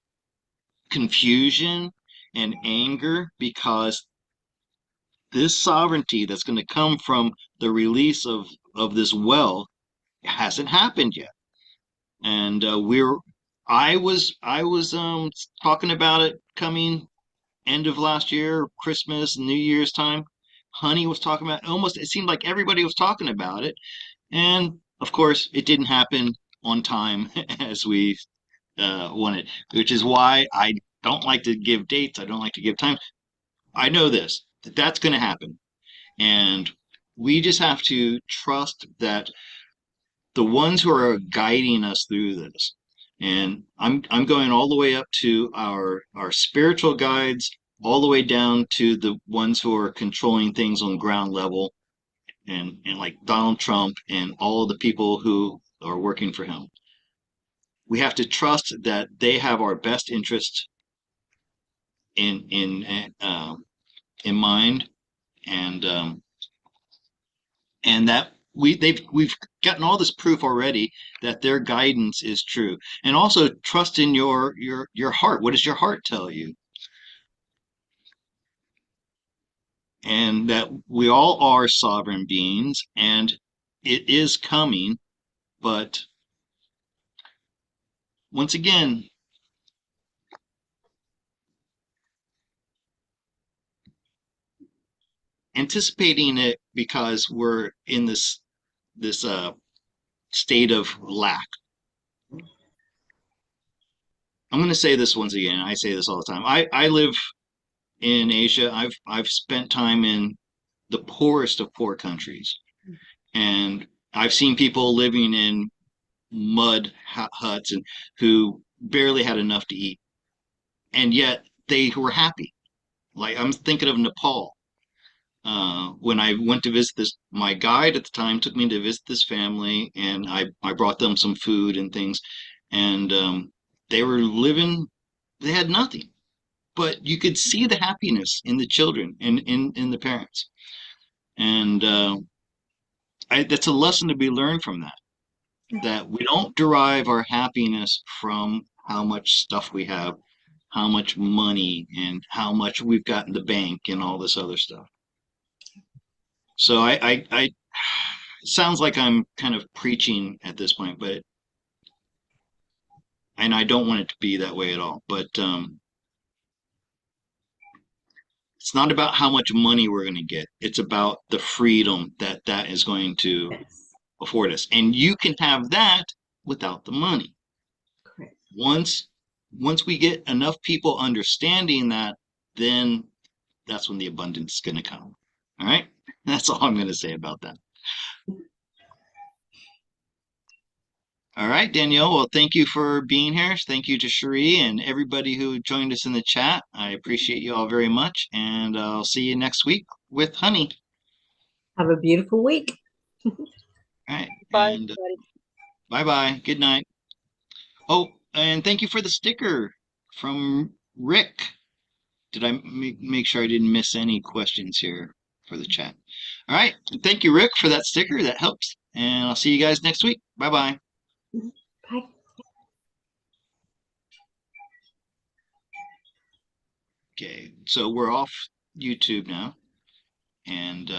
confusion and anger because this sovereignty that's going to come from the release of this wealth hasn't happened yet. And I was talking about it coming end of last year, Christmas, New Year's time. Honey was talking about, almost it seemed like everybody was talking about it. And of course, it didn't happen on time as we wanted, which is why I don't like to give dates. I don't like to give time. I know this, that that's going to happen. And we just have to trust that the ones who are guiding us through this, and I'm going all the way up to our spiritual guides, all the way down to the ones who are controlling things on ground level, and like Donald Trump and all of the people who are working for him. We have to trust that they have our best interest in mind, and and that we've gotten all this proof already that their guidance is true. And also trust in your heart. What does your heart tell you? And that we all are sovereign beings, and it is coming. But once again, anticipating it because we're in this state of lack. I'm going to say this once again. I say this all the time. I live in Asia. I've spent time in the poorest of poor countries, and I've seen people living in mud huts and who barely had enough to eat, and yet they were happy. Like I'm thinking of Nepal. When I went to visit this, my guide at the time took me to visit this family, and I brought them some food and things, and they were living. They had nothing, but you could see the happiness in the children and in the parents, and that's a lesson to be learned from that. That we don't derive our happiness from how much stuff we have, how much money, and how much we've got in the bank, and all this other stuff. So it sounds like I'm kind of preaching at this point, but and I don't want it to be that way at all. But it's not about how much money we're going to get. It's about the freedom that that is going to Yes, afford us, and you can have that without the money. correct. Once we get enough people understanding that, then that's when the abundance is going to come. All right, that's all I'm going to say about that. All right, Danielle. Well, thank you for being here. Thank you to Cherie and everybody who joined us in the chat. I appreciate you all very much, and I'll see you next week with Honey. Have a beautiful week. All right, Bye, and everybody. bye bye. Good night. Oh, and thank you for the sticker from Rick. Did I make sure I didn't miss any questions here for the chat? All right. Thank you, Rick, for that sticker. That helps. And I'll see you guys next week. Bye bye. Bye. Okay. So we're off YouTube now. And